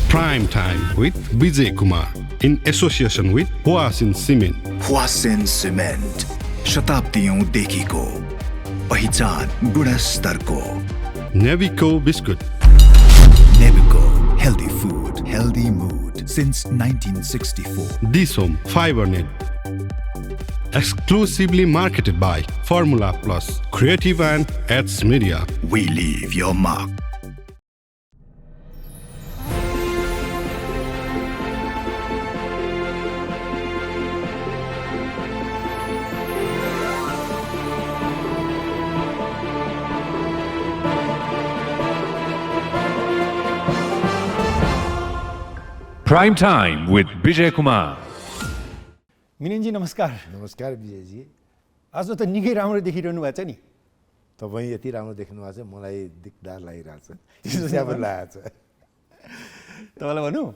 Prime Time with Vijay Kumar in association with Huasin Cement. Huasin Cement, शताब्दियों देखिको पहिचान गुणस्तरको. Nevico Biscuit. Nevico, healthy food, healthy mood since 1964. Dishome FiberNet. Exclusively marketed by Formula Plus, Creative and Ads Media. We leave your mark. Prime Time with Vijay Kumar. मिनेनजी नमस्कार. नमस्कार विजयजी. आज त निकै राम्रो देखिरहनु भएको छ नि. तपाईँ यति राम्रो देख्नु भएको छ, मलाई दिकदार लागिरहेछ. ईर्ष्या पनि लागेको छ. तपाईँलाई भनौँ,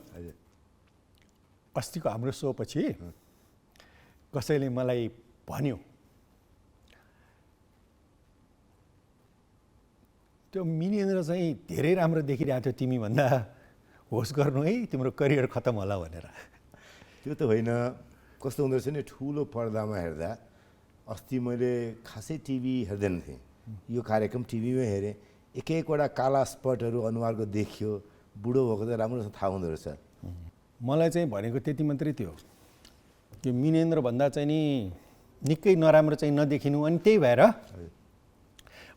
अस्तिको हाम्रो सो पछि कसैले मलाई भन्यो, त्यो मिनेन्द्र चाहिँ धेरै राम्रो देखिरहेको थियो तिमीभन्दा, होस् गर्नु है तिम्रो करियर खतम होला भनेर. त्यो त होइन, कस्तो हुँदो रहेछ नि, ठुलो पर्दामा हेर्दा अस्ति मैले खासै टिभी हेर्दैन थिएँ, यो कार्यक्रम टिभीमै हेरेँ, एक एकवटा काला स्पटहरू अनुहारको देखियो, बुढो भएको त राम्रोसँग थाहा हुँदो रहेछ. मलाई चाहिँ भनेको त्यति मात्रै थियो, यो मिनेन्द्र भन्दा चाहिँ नि निकै नराम्रो चाहिँ नदेखिनु. अनि त्यही भएर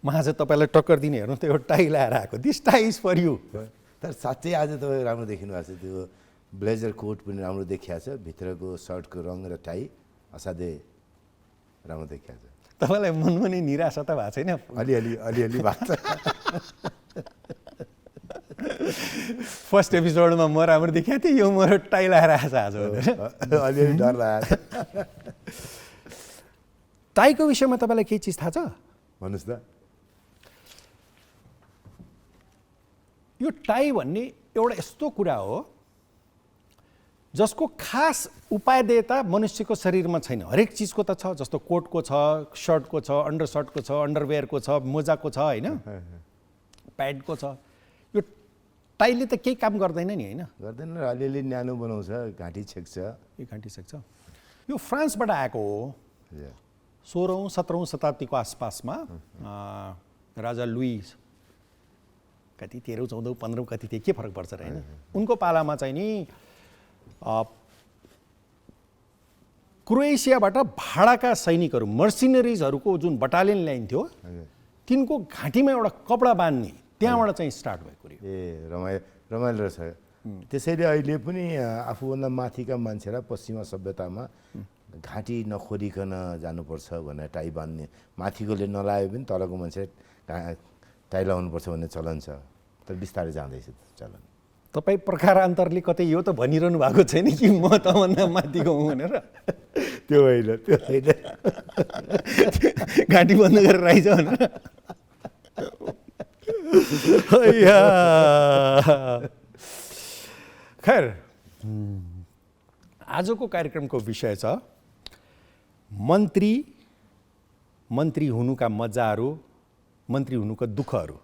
म आज तपाईँलाई टक्कर दिने हेर्नु त एउटा टाई लगाएर आएको. This tie is for you. तर साँच्चै आज तपाईँ राम्रो देखिनु भएको छ. त्यो ब्लेजर कोट पनि राम्रो देखिएको छ, भित्रको सर्टको रङ र टाई असाध्यै राम्रो देखिएको छ. तपाईँलाई मनमा नि निराशा त भएको छैन? अलिअलि भएको छ. फर्स्ट एपिसोडमा म राम्रो देखाएको थिएँ, यो म टाई लगाएर आएको छ आज. अलिअलि डर लागेको छ. टाईको विषयमा तपाईँलाई केही चिज थाहा छ? भन्नुहोस् त. यो टाई भन्ने एउटा यस्तो कुरा हो जसको खास उपादेयता मनुष्यको शरीरमा छैन. हरेक चिजको त छ, जस्तो कोटको छ, सर्टको छ, अन्डर सर्टको छ, अन्डरवेयरको छ, मोजाको छ, होइन, प्याडको छ. यो टाईले त केही काम गर्दैन नि, होइन? गर्दैन, अलिअलि न्यानो बनाउँछ, घाँटी छेक्छ. यो घाँटी छेक्छ. यो फ्रान्सबाट आएको हो. 16औं 17औं शताब्दीको आसपासमा राजा लुई कति 13औं 14औं 15औं कति थिए, के फरक पर्छ र, होइन? उनको पालामा चाहिँ नि क्रोएसियाबाट भाडाका सैनिकहरू, मर्सिनरिजहरूको जुन बटालियन ल्याइन्थ्यो, तिनको घाँटीमा एउटा कपडा बाँध्ने त्यहाँबाट चाहिँ स्टार्ट भएको रे. रमाइलो रहेछ. त्यसैले अहिले पनि आफूभन्दा माथिका मान्छेलाई पश्चिमा सभ्यतामा घाँटी नखोरिकन जानुपर्छ भनेर टाई बाँध्ने, माथिकोले नलाए पनि तलको मान्छे टाई लगाउनुपर्छ भन्ने चलन छ. तर बिस्तारै जाँदैछ चलन. तपाईँ प्रकारान्तरले कतै यो त भनिरहनु भएको छैन कि म तँभन्दा माथिको हुँ भनेर? त्यो होइन. घाँटी बन्द गरेर आइज भनेर? खैर, आजको कार्यक्रमको विषय छ मन्त्री हुनुका मजाहरू, मन्त्री हुनुका दुःखहरू.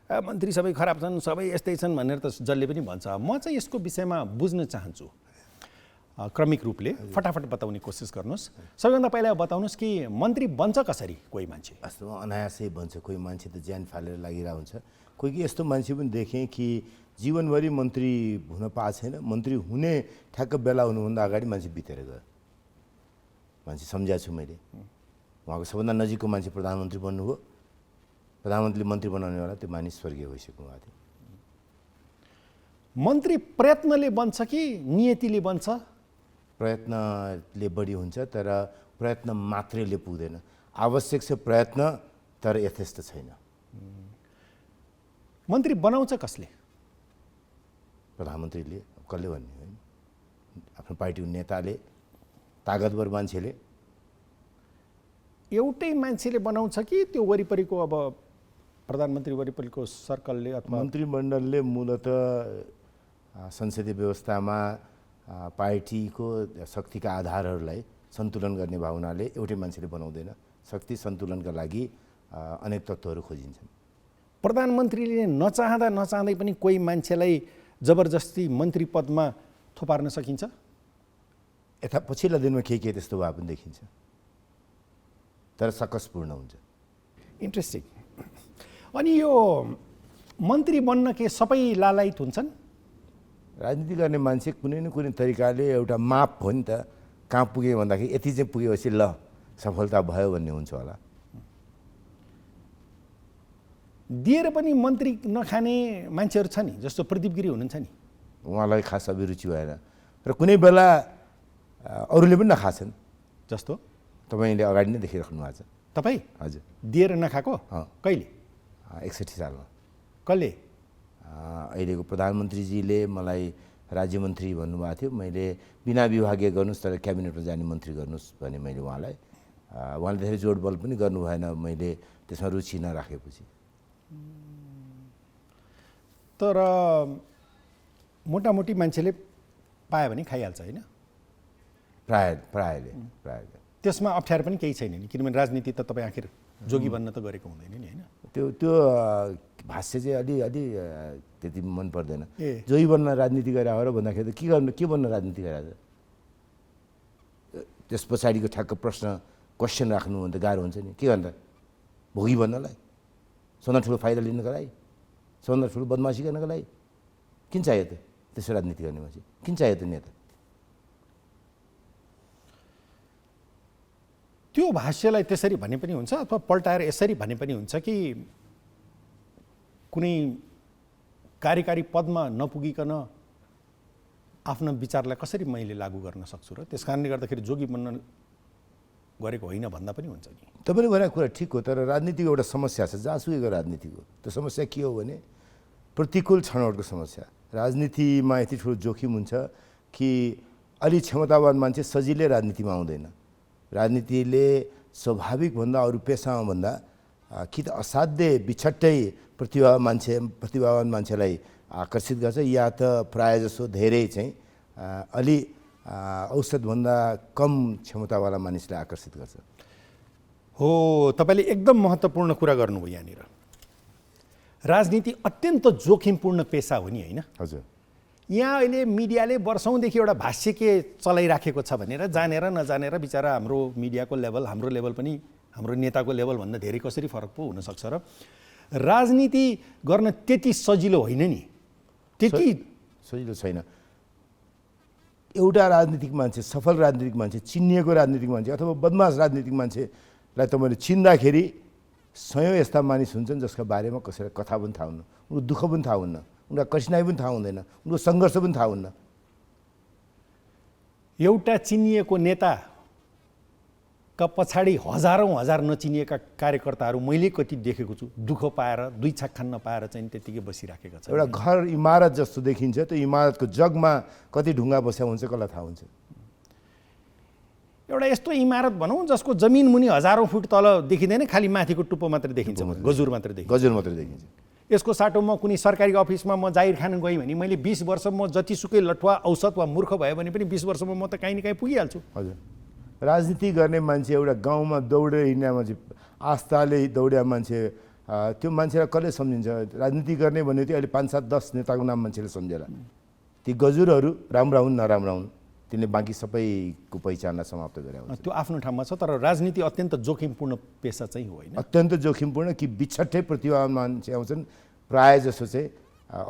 मन्त्री सबै खराब छन्, सबै यस्तै छन् भनेर त जसले पनि भन्छ. म चाहिँ यसको विषयमा बुझ्न चाहन्छु. क्रमिक रूपले फटाफट बताउने कोसिस गर्नुहोस्. सबैभन्दा पहिला बताउनुहोस् कि मन्त्री बन्छ कसरी कोही मान्छे? वास्तवमा अनायासै बन्छ. कोही मान्छे त ज्यान फालेर लागिरहेको हुन्छ. कोही यस्तो मान्छे पनि देखेँ कि जीवनभरि मन्त्री हुन पाएको छैन, मन्त्री हुने ठ्याक्क बेला हुनुभन्दा अगाडि मान्छे बितेर गयो. मान्छे सम्झाएको छु मैले. उहाँको सबभन्दा नजिकको मान्छे प्रधानमन्त्री बन्नुभयो. प्रधानमन्त्रीले मन्त्री बनाउनेवाला त्यो मानिस स्वर्गीय भइसक्नु भएको थियो. मन्त्री प्रयत्नले बन्छ कि नियतिले बन्छ? प्रयत्नले बढी हुन्छ, तर प्रयत्न मात्रैले पुग्दैन. आवश्यक छ प्रयत्न, तर यथेष्ट छैन. मन्त्री बनाउँछ कसले? प्रधानमन्त्रीले. कसले भन्ने होइन, आफ्नो पार्टीको नेताले, तागतवर मान्छेले. एउटै मान्छेले बनाउँछ कि त्यो वरिपरिको, अब प्रधानमन्त्री वरिपरिको सर्कलले अथवा मन्त्रीमण्डलले? मूलत संसदीय व्यवस्थामा पार्टीको शक्तिका आधारहरूलाई सन्तुलन गर्ने भावनाले एउटै मान्छेले बनाउँदैन. शक्ति सन्तुलनका लागि अनेक तत्त्वहरू खोजिन्छन्. प्रधानमन्त्रीले नचाहँदै पनि कोही मान्छेलाई जबरजस्ती मन्त्री पदमा थोपार्न सकिन्छ? यथा पछिल्ला दिनमा केही त्यस्तो भए पनि देखिन्छ, तर सकसपूर्ण हुन्छ। इन्ट्रेस्टिङ। अनि यो मन्त्री बन्न के सबै लालायित हुन्छन्? राजनीति गर्ने मान्छे कुनै न कुनै तरिकाले एउटा माप हो नि त, कहाँ पुगे भन्दाखेरि यति चाहिँ पुगेपछि ल सफलता भयो भन्ने हुन्छ होला। दिएर पनि मन्त्री नखाने मान्छेहरू छ नि, जस्तो प्रदीप गिरी हुनुहुन्छ नि, उहाँलाई खास अभिरुचि भएन र कुनै बेला अरूले पनि नखाछन्। जस्तो तपाईँले अगाडि नै देखिराख्नु भएको छ। तपाईँ हजुर दिएर नखाएको? कहिले? 61 सालमा। कसले? अहिलेको प्रधानमन्त्रीजीले मलाई राज्यमन्त्री भन्नुभएको थियो। मैले बिना विभागीय गर्नुहोस् तर क्याबिनेटमा जाने मन्त्री गर्नुहोस् भने मैले उहाँलाई, उहाँले धेरै जोड बल पनि गर्नु भएन मैले त्यसमा रुचि नराखेपछि। तर मोटामोटी मान्छेले पायो भने खाइहाल्छ होइन? प्रायले त्यसमा अप्ठ्यारो पनि केही छैन नि, किनभने राजनीति त तपाईँ आखिर जोगी बन्न त गरेको हुँदैन नि होइन? त्यो भाष्य चाहिँ अलि त्यति मन पर्दैन। ए। जोगी बन्न राजनीति गरे हो र भन्दाखेरि त के बन्न राजनीति गरे त? त्यस पछाडिको ठ्याक्क क्वेसन राख्नु भने त गाह्रो हुन्छ नि। के गर्नु त? भोगी बन्नलाई? सबभन्दा ठुलो फाइदा लिनको लागि? सबभन्दा ठुलो बदमासी गर्नको लागि? किन चाहियो त त्यसो राजनीति गर्ने मान्छे? किन चाहियो त नेता? त्यो भाष्यलाई त्यसरी भने पनि हुन्छ अथवा पल्टाएर यसरी भने पनि हुन्छ कि कुनै कार्यकारी पदमा नपुगिकन आफ्नो विचारलाई कसरी मैले लागू गर्न सक्छु र त्यस कारणले गर्दाखेरि जोगी बन्न गरेको होइन भन्दा पनि हुन्छ नि। तपाईँले भनेको कुरा ठिक हो, तर राजनीतिको एउटा समस्या छ जहाँसुकैको राजनीतिको। त्यो समस्या के हो भने प्रतिकूल छनौटको समस्या। राजनीतिमा यति ठुलो जोखिम हुन्छ कि अलि क्षमतावान मान्छे सजिलै राजनीतिमा आउँदैन। राजनीतिले स्वाभाविकभन्दा अरू पेसामा भन्दा कि त असाध्यै बिछट्टै प्रतिभावान मान्छेलाई आकर्षित गर्छ या त प्रायःजसो धेरै चाहिँ अलि औसतभन्दा कम क्षमतावाला मानिसलाई आकर्षित गर्छ। हो, तपाईँले एकदम महत्त्वपूर्ण कुरा गर्नुभयो यहाँनिर। राजनीति अत्यन्त जोखिमपूर्ण पेसा हो नि होइन? हजुर। यहाँ अहिले मिडियाले वर्षौँदेखि एउटा भाष्य के चलाइराखेको छ भनेर जानेर नजानेर बिचरा हाम्रो मिडियाको लेभल, हाम्रो लेभल पनि हाम्रो नेताको लेभलभन्दा धेरै कसरी फरक पो हुनसक्छ र राजनीति गर्न त्यति सजिलो होइन नि, त्यति सजिलो छैन। एउटा राजनीतिक मान्छे, सफल राजनीतिक मान्छे, चिनिएको राजनीतिक मान्छे अथवा बदमास राजनीतिक मान्छेलाई तपाईँले चिन्दाखेरि सयौँ यस्ता मानिस हुन्छन् जसका बारेमा कसैलाई कथा पनि थाहा हुन्न, उनको दुःख पनि थाहा हुन्न, उनका कठिनाइ पनि थाहा हुँदैन, उनको सङ्घर्ष पनि थाहा हुन्न। एउटा चिनिएको नेताका पछाडि हजार नचिनिएका कार्यकर्ताहरू मैले कति देखेको छु, दुःख पाएर दुई छाक खान नपाएर चाहिँ त्यतिकै बसिराखेका छन्। एउटा घर इमारत जस्तो देखिन्छ, त्यो इमारतको जगमा कति ढुङ्गा बस्या हुन्छ कसलाई थाहा हुन्छ। एउटा यस्तो इमारत भनौँ जसको जमिन मुनि हजारौँ फुट तल देखिँदैन, खालि माथिको टुप्पो मात्रै देखिन्छ, गजुर मात्रै देखिन्छ। गजुर मात्रै देखिन्छ। यसको साटो म कुनै सरकारी अफिसमा म जाहिर खान गएँ भने मैले 20 वर्ष म जतिसुकै लठुवा औसत वा मूर्ख भयो भने पनि 20 वर्षमा म त काहीँ न काहीँ पुगिहाल्छु। हजुर। राजनीति गर्ने मान्छे एउटा गाउँमा दौडेर हिँड्ने मान्छे, आस्थाले दौड्या मान्छे, त्यो मान्छेलाई कसले सम्झिन्छ? राजनीति गर्ने भने चाहिँ अहिले 5, 7, 10 नेताको नाम मान्छेले सम्झेला। ती गजुरहरू राम्रा हुन् नराम्रा हुन् तिनले बाँकी सबैको पहिचानलाई समाप्त गरे हुन्छ। त्यो आफ्नो ठाउँमा छ, तर राजनीति अत्यन्त जोखिमपूर्ण पेसा चाहिँ हो होइन? अत्यन्त जोखिमपूर्ण कि बिछट्टै प्रतिभावान मान्छे आउँछन्, प्रायः जसो चाहिँ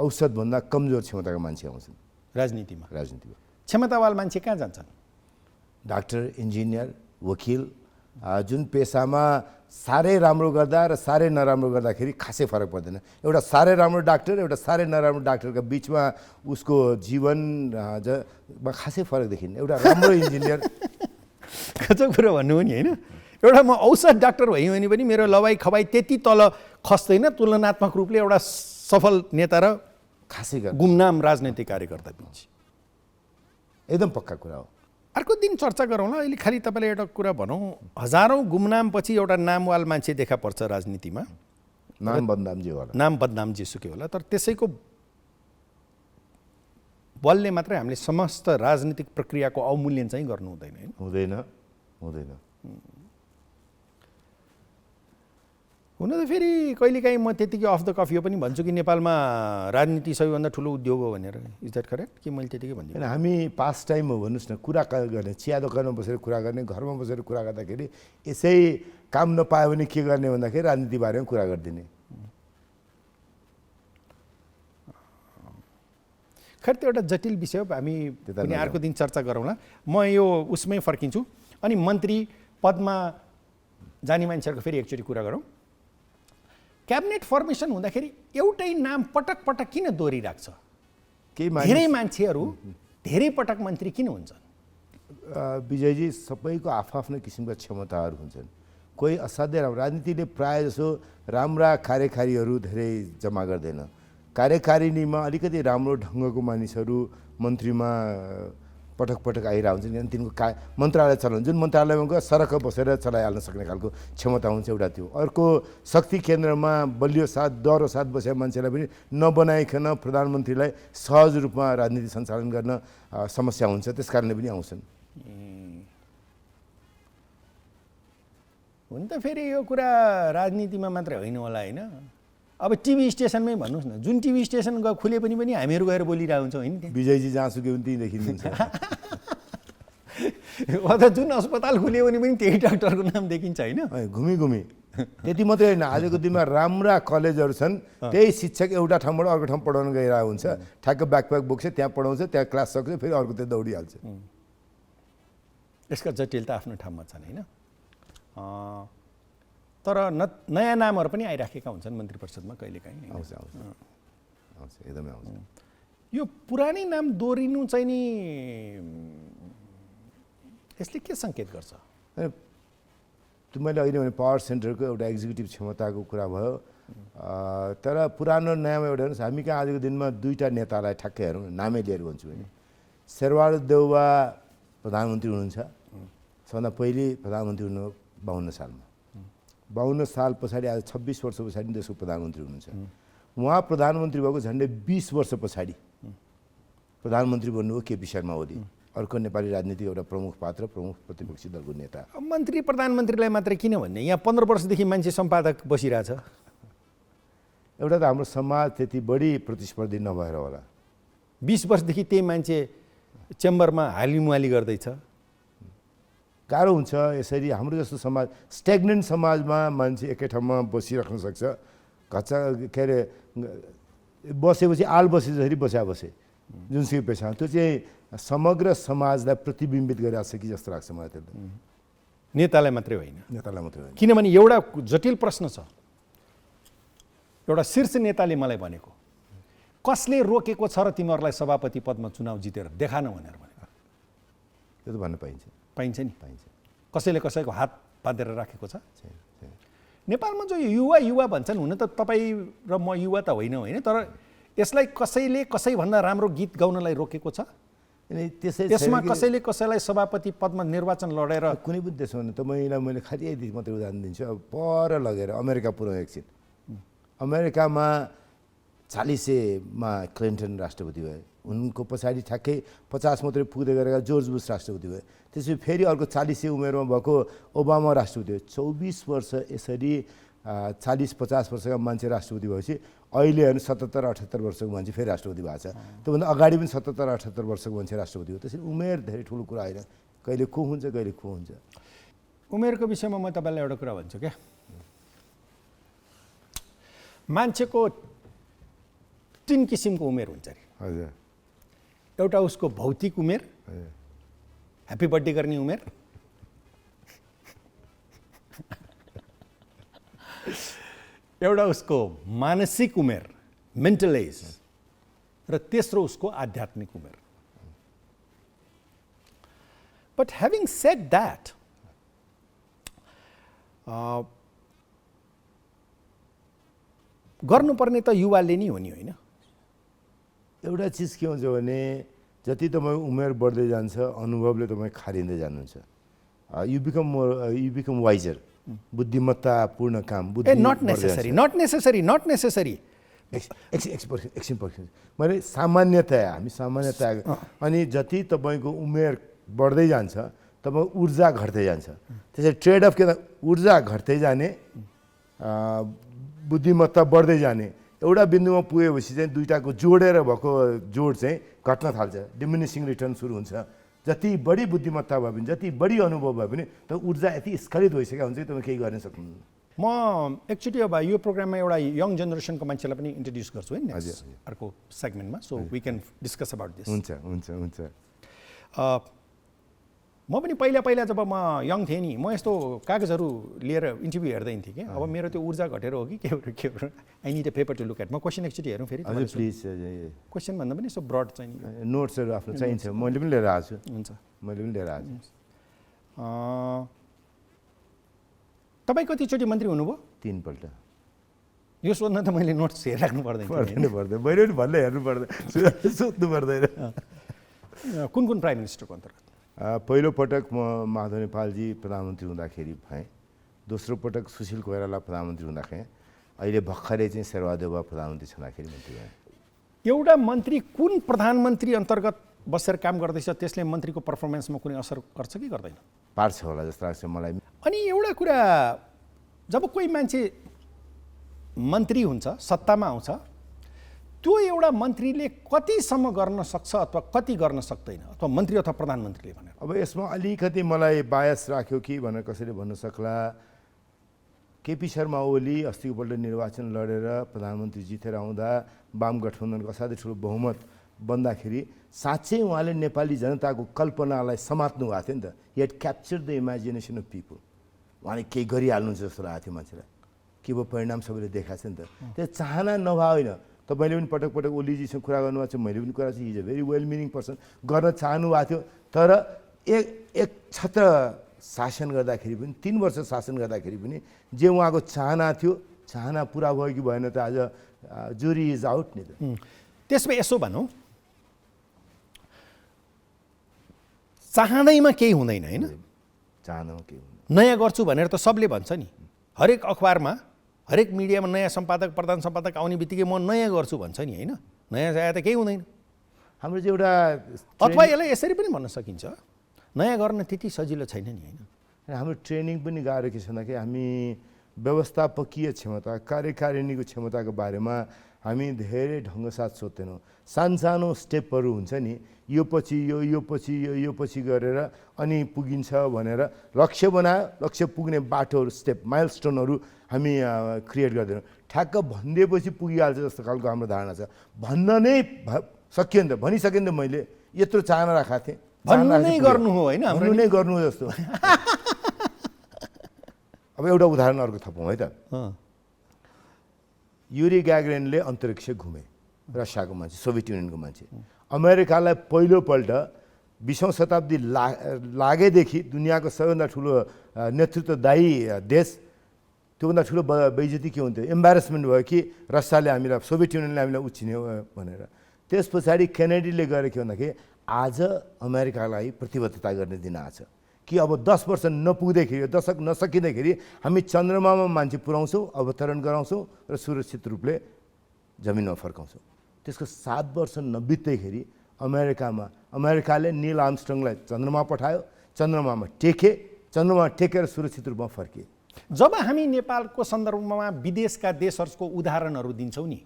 औसतभन्दा कमजोर क्षमताका मान्छे आउँछन् राजनीतिमा। क्षमतावान मान्छे कहाँ जान्छन्? डाक्टर, इन्जिनियर, वकिल, जुन पेसामा साह्रै राम्रो गर्दा र साह्रै नराम्रो गर्दाखेरि खासै फरक पर्दैन। एउटा साह्रै राम्रो डाक्टर, एउटा साह्रै नराम्रो डाक्टरका बिचमा उसको जीवनमा खासै फरक देखिन्न। एउटा राम्रो इन्जिनियर गजब कुरा भन्नु हो नि होइन? एउटा म औसत डाक्टर भएँ भने पनि मेरो लवाई खवाई त्यति तल खस्दैन तुलनात्मक रूपले एउटा सफल नेता र खासै गुमनाम राजनैतिक कार्यकर्ता बिच। एकदम पक्का कुरा हो। अर्को दिन चर्चा गरौँला। अहिले खालि तपाईँले एउटा कुरा भनौँ, हजारौँ गुमनामपछि एउटा नामवाल मान्छे देखा पर्छ राजनीतिमा। नाम बदनाम जे होला, नाम बदनाम जेसुकै होला, तर त्यसैको बलले मात्रै हामीले समस्त राजनीतिक प्रक्रियाको अवमूल्यन चाहिँ गर्नु हुँदैन। हुँदैन। हो, हुन त फेरि कहिलेकाहीँ म त्यतिकै अफ द कफ यो पनि भन्छु कि नेपालमा राजनीति सबैभन्दा ठुलो उद्योग हो भनेर। इज द्याट करेक्ट कि मैले त्यतिकै भनिदिएँ? होइन, हामी पास टाइम हो भन्नुहोस् न, कुरा गर्ने, चिया दोकानमा बसेर कुरा गर्ने, घरमा बसेर कुरा गर्दाखेरि यसै काम नपायो भने के गर्ने भन्दाखेरि राजनीति बारेमा कुरा गरिदिने। खैर त्यो एउटा जटिल विषय हो, हामी पनि अर्को दिन चर्चा गरौँला। म यो उसमै फर्किन्छु अनि मन्त्री पदमा जाने मान्छेहरूको फेरि एकचोटि कुरा गरौँ। क्याबिनेट फर्मेसन हुँदाखेरि एउटै नाम पटक पटक किन दोहोरिरहेको छ? धेरै मान्छेहरू धेरै पटक मन्त्री किन हुन्छन्? विजयजी, सबैको आफ्नै किसिमका क्षमताहरू हुन्छन्। कोही असाध्यै राम्रो, राजनीतिले प्रायः जसो राम्रा कार्यकारीहरू धेरै जम्मा गर्दैन। कार्यकारिणीमा अलिकति राम्रो ढङ्गको मानिसहरू मन्त्रीमा पटक पटक आइरहेको हुन्छ, किनभने तिनको मन्त्रालय चलाउनु, जुन मन्त्रालयमा गयो सरक बसेर चलाइहाल्न सक्ने खालको क्षमता हुन्छ एउटा त्यो। अर्को शक्ति केन्द्रमा बलियो साथ डह्रो साथ बसेका मान्छेलाई पनि नबनाइकन प्रधानमन्त्रीलाई सहज रूपमा राजनीति सञ्चालन गर्न समस्या हुन्छ, त्यस कारणले पनि आउँछन्। हुन त फेरि यो कुरा राजनीतिमा मात्रै होइन होला होइन, अब टिभी स्टेसनमै भन्नुहोस् न, जुन टिभी स्टेसन खुले पनि हामीहरू गएर बोलिरहेको हुन्छौँ होइन? विजयजी जहाँसुकै पनि त्यहीँ देखिनुहुन्छ। अथवा जुन अस्पताल खुल्यो भने पनि त्यही डाक्टरको नाम देखिन्छ होइन? घुमी घुमी त्यति मात्रै होइन, आजको दिनमा राम्रा कलेजहरू छन्, त्यही शिक्षक एउटा ठाउँबाट अर्को ठाउँ पढाउन गइरहेको हुन्छ, ठ्याक्क ब्याकप्याक बोक्छ, त्यहाँ पढाउँछ, त्यहाँ क्लास सक्छ, फेरि अर्को त्यो दौडिहाल्छ। यसका जटिलता आफ्नो ठाउँमा छन् होइन? तर नयाँ नामहरू पनि आइराखेका हुन्छन् मन्त्री परिषदमा कहिलेकाहीँ। आउँछ आउँछ आउँछ, एकदमै आउँछ। यो पुरानै नाम दोहोरिनु चाहिँ नि यसले के सङ्केत गर्छ? मैले अहिले भने पावर सेन्टरको एउटा एक्जिक्युटिभ क्षमताको कुरा भयो, तर पुरानो नाम एउटा हेर्नुहोस्, हामी कहाँ आजको दिनमा दुईवटा नेतालाई ठ्याक्कै हेरौँ, नामै लिएर भन्छु भने शेरबहादुर देउवा प्रधानमन्त्री हुनुहुन्छ, सबभन्दा पहिले प्रधानमन्त्री हुनु 52 सालमा, 52 साल पछाडि आज 26 वर्ष पछाडि देशको प्रधानमन्त्री हुनुहुन्छ। उहाँ प्रधानमन्त्री भएको झन्डै 20 वर्ष पछाडि प्रधानमन्त्री बन्नुभयो केपी शर्मा ओली, अर्को नेपाली राजनीतिको एउटा प्रमुख पात्र, प्रमुख प्रतिपक्षी दलको नेता। मन्त्री प्रधानमन्त्रीलाई मात्रै किन भन्ने? यहाँ 15 वर्षदेखि मान्छे सम्पादक बसिरहेछ। एउटा त हाम्रो समाज त्यति बढी प्रतिस्पर्धी नभएर होला, 20 वर्षदेखि त्यही मान्छे चेम्बरमा हालिमुहाली गर्दैछ। गाह्रो हुन्छ यसरी। हाम्रो जस्तो समाज, स्ट्याग्नेन्ट समाजमा मान्छे एकै ठाउँमा बसिराख्न सक्छ, घच्चा के अरे बसेपछि आल बसे जसरी बसे जुनसुकै पेसा, त्यो चाहिँ समग्र समाजलाई प्रतिबिम्बित गरिरहेको छ कि जस्तो लाग्छ मलाई। त्यसले नेतालाई मात्रै होइन, नेतालाई मात्रै होइन। किनभने एउटा जटिल प्रश्न छ, एउटा शीर्ष नेताले मलाई भनेको, कसले रोकेको छ र तिमीहरूलाई सभापति पदमा चुनाव जितेर देखान भनेर भनेको? त्यो त भन्न पाइन्छ, पाइन्छ नि, पाइन्छ। कसैले कसैको हात बाँधेर राखेको छ? नेपालमा जो युवा युवा भन्छन्, हुन त तपाईँ र म युवा त होइन, तर यसलाई कसैले कसैभन्दा राम्रो गीत गाउनलाई रोकेको छ? त्यसमा कसैले कसैलाई सभापति पदमा निर्वाचन लडेर कुनै पनि देशमा भने तपाईँलाई मैले खालि यदि मात्रै उदाहरण दिन्छु। अब पर लगेर अमेरिका पुऱ्याउँ एकछिन, अमेरिकामा 40मा क्लिन्टन राष्ट्रपति भए, उनको पछाडि ठ्याक्कै 50 मात्रै पुग्दै गरेका जर्ज बुश राष्ट्रपति भए, त्यसपछि फेरि अर्को 40 उमेरमा भएको ओबामा राष्ट्रपति भयो। 24 वर्ष यसरी 40-50 वर्षका मान्छे राष्ट्रपति भएपछि अहिले हेर्नु 77-78 वर्षको मान्छे फेरि राष्ट्रपति भएको छ। त्योभन्दा अगाडि पनि 77-78 वर्षको मान्छे राष्ट्रपति हो। त्यसरी उमेर धेरै ठुलो कुरा होइन, कहिले को हुन्छ कहिले को हुन्छ। उमेरको विषयमा म तपाईँलाई एउटा कुरा भन्छु क्या, मान्छेको 3 किसिमको उमेर हुन्छ अरे। हजुर, एउटा उसको भौतिक उमेर, ह्याप्पी बर्थडे गर्ने उमेर, एउटा उसको मानसिक उमेर, मेन्टल एज, र तेस्रो उसको आध्यात्मिक उमेर। बट ह्याभिङ सेड द्याट, गर्नुपर्ने त युवाले नै हो नि होइन? एउटा चिज के हुन्छ भने जति तपाईँ उमेर बढ्दै जान्छ अनुभवले तपाईँ खारिँदै जानुहुन्छ। यु बिकम वाइजर, बुद्धिमत्तापूर्ण काम। नट नेसेसरी एकछिन मैले सामान्यतया, हामी सामान्यतया, अनि जति तपाईँको उमेर बढ्दै जान्छ तपाईँ ऊर्जा घट्दै जान्छ। त्यसरी ट्रेड अफ के त ऊर्जा घट्दै जाने बुद्धिमत्ता बढ्दै जाने एउटा बिन्दुमा पुगेपछि चाहिँ दुईटाको जोडेर भएको जोड चाहिँ घट्न थाल्छ, डिमिनिसिङ रिटर्न सुरु हुन्छ। जति बढी बुद्धिमत्ता भए पनि, जति बढी अनुभव भए पनि त ऊर्जा यति स्खलित भइसकेको हुन्छ कि तपाईँ केही गर्न सक्नुहुन्न। म एकचोटि अब यो प्रोग्राममा एउटा यङ जेनेरेसनको मान्छेलाई पनि इन्ट्रोड्युस गर्छु है नेक्स्ट अर्को सेगमेन्टमा, so we can discuss about this. हुन्छ हुन्छ हुन्छ। म पनि पहिला जब म यङ थिएँ नि, म यस्तो कागजहरू लिएर इन्टरभ्यू हेर्दै थिएँ कि अब मेरो त्यो ऊर्जा घटेर हो कि के हो, I need a paper to look at. म क्वेसन एकचोटि हेरौँ फेरि, प्लिज। क्वेसन भन्दा पनि यसो ब्रड चाहिँ नोट्सहरू आफ्नो चाहिन्छ, मैले पनि लिएर आएको छु। हुन्छ, मैले पनि लिएर आएको छु। तपाईँ कतिचोटि मन्त्री हुनुभयो? 3 पल्ट। यो सोध्न त मैले नोट्स हेरिराख्नु पर्दैन, पर्दैन मैले पनि भन्दै हेर्नु पर्दैन, सोध्नु पर्दैन। कुन प्राइम मिनिस्टरको अन्तर्गत? पहिलो पटक म माधव नेपालजी प्रधानमन्त्री हुँदाखेरि भएँ, दोस्रो पटक सुशील कोइराला प्रधानमन्त्री हुँदाखेरि, अहिले भर्खरै चाहिँ शेरबहादेव प्रधानमन्त्री छँदाखेरि मन्त्री भएँ। एउटा मन्त्री कुन प्रधानमन्त्री अन्तर्गत बसेर काम गर्दैछ त्यसले मन्त्रीको पर्फर्मेन्समा कुनै असर गर्छ कि गर्दैन? पार्छ होला जस्तो लाग्छ मलाई। अनि एउटा कुरा, जब कोही मान्छे मन्त्री हुन्छ, सत्तामा आउँछ, त्यो एउटा मन्त्रीले कतिसम्म गर्न सक्छ अथवा कति गर्न सक्दैन, अथवा मन्त्री अथवा प्रधानमन्त्रीले भनेर? अब यसमा अलिकति मलाई बायस राख्यो कि भनेर कसैले भन्न सक्ला। केपी शर्मा ओली अस्तिको पल्ट निर्वाचन लडेर प्रधानमन्त्री जितेर आउँदा वाम गठबन्धनको असाध्यै ठुलो बहुमत बन्दाखेरि साँच्चै उहाँले नेपाली जनताको कल्पनालाई समात्नु भएको थियो नि त। He had captured the imagination of people. उहाँले केही गरिहाल्नुहुन्छ जस्तो लागेको थियो मान्छेलाई, के भयो परिणाम सबैले देखाएको छ नि त। त्यो चाहना नभए होइन, तपाईँले पनि पटक पटक ओलीजीसँग कुरा गर्नुभएको छ, मैले पनि कुरा छु, is a very well meaning person, गर्न चाहनु भएको थियो। तर एक छत्र शासन गर्दाखेरि पनि, 3 वर्ष शासन गर्दाखेरि पनि जे उहाँको चाहना थियो, चाहना पुरा भयो कि भएन त आज जुरी इज आउट नि त। त्यसमा यसो भनौँ, चाहँदैमा केही हुँदैन होइन, चाहनामा केही हुँदैन। नयाँ गर्छु भनेर त सबले भन्छ नि, हरेक अखबारमा हरेक मिडियामा नयाँ सम्पादक प्रधान सम्पादक आउने बित्तिकै म नयाँ गर्छु भन्छ नि होइन, नयाँ आए त केही हुँदैन। हाम्रो चाहिँ एउटा अथवा यसलाई यसरी पनि भन्न सकिन्छ, नयाँ गर्न त्यति सजिलो छैन नि होइन। हाम्रो ट्रेनिङ पनि गाह्रो के छ भन्दा कि हामी व्यवस्थापकीय क्षमता, कार्यकारिणीको क्षमताको बारेमा हामी धेरै ढङ्गसाथ सोध्दैनौँ। सानो स्टेपहरू हुन्छ नि, यो पछि यो पछि गरेर अनि पुगिन्छ भनेर लक्ष्य बनायो, लक्ष्य पुग्ने बाटोहरू, स्टेप माइलस्टोनहरू हामी क्रिएट गर्दैनौँ। ठ्याक्क भनिदिएपछि पुगिहाल्छ जस्तो खालको हाम्रो धारणा छ। भन्न नै सकियो नि त, भनिसकेँ नि त, मैले यत्रो चाहना राखेको थिएँ, भन्नु नै गर्नु हो होइन, भन्नु नै गर्नु हो जस्तो। अब एउटा उदाहरण अर्को थपौँ है त। युरी ग्याग्रेनले अन्तरिक्ष घुमे, रसियाको मान्छे, सोभियत युनियनको मान्छे। अमेरिकालाई पहिलोपल्ट 20औं शताब्दी लागेदेखि दुनियाँको सबैभन्दा ठुलो नेतृत्वदायी देश, त्योभन्दा ठुलो बेइज्जती के हुन्थ्यो, एम्बारेसमेन्ट भयो कि रसियाले हामीलाई, सोभियत युनियनले हामीलाई उछिन्यो भनेर। त्यस पछाडि केनेडीले गरे के भन्दाखेरि आज अमेरिकालाई प्रतिबद्धता गर्ने दिन आछ कि अब 10 वर्ष नपुग्दैखेरि, दशक नसकिँदैखेरि हामी चन्द्रमामा मान्छे पुर्याउँछौँ, अवतरण गराउँछौँ र सुरक्षित रूपले जमिनमा फर्काउँछौँ। त्यसको 7 वर्ष नबित्दैखेरि अमेरिकाले नील आर्मस्ट्रङलाई चन्द्रमा पठायो, चन्द्रमामा टेकेर सुरक्षित रूपमा फर्किए। जब हामी नेपालको सन्दर्भमा विदेशका देशहरूको उदाहरणहरू दिन्छौँ नि,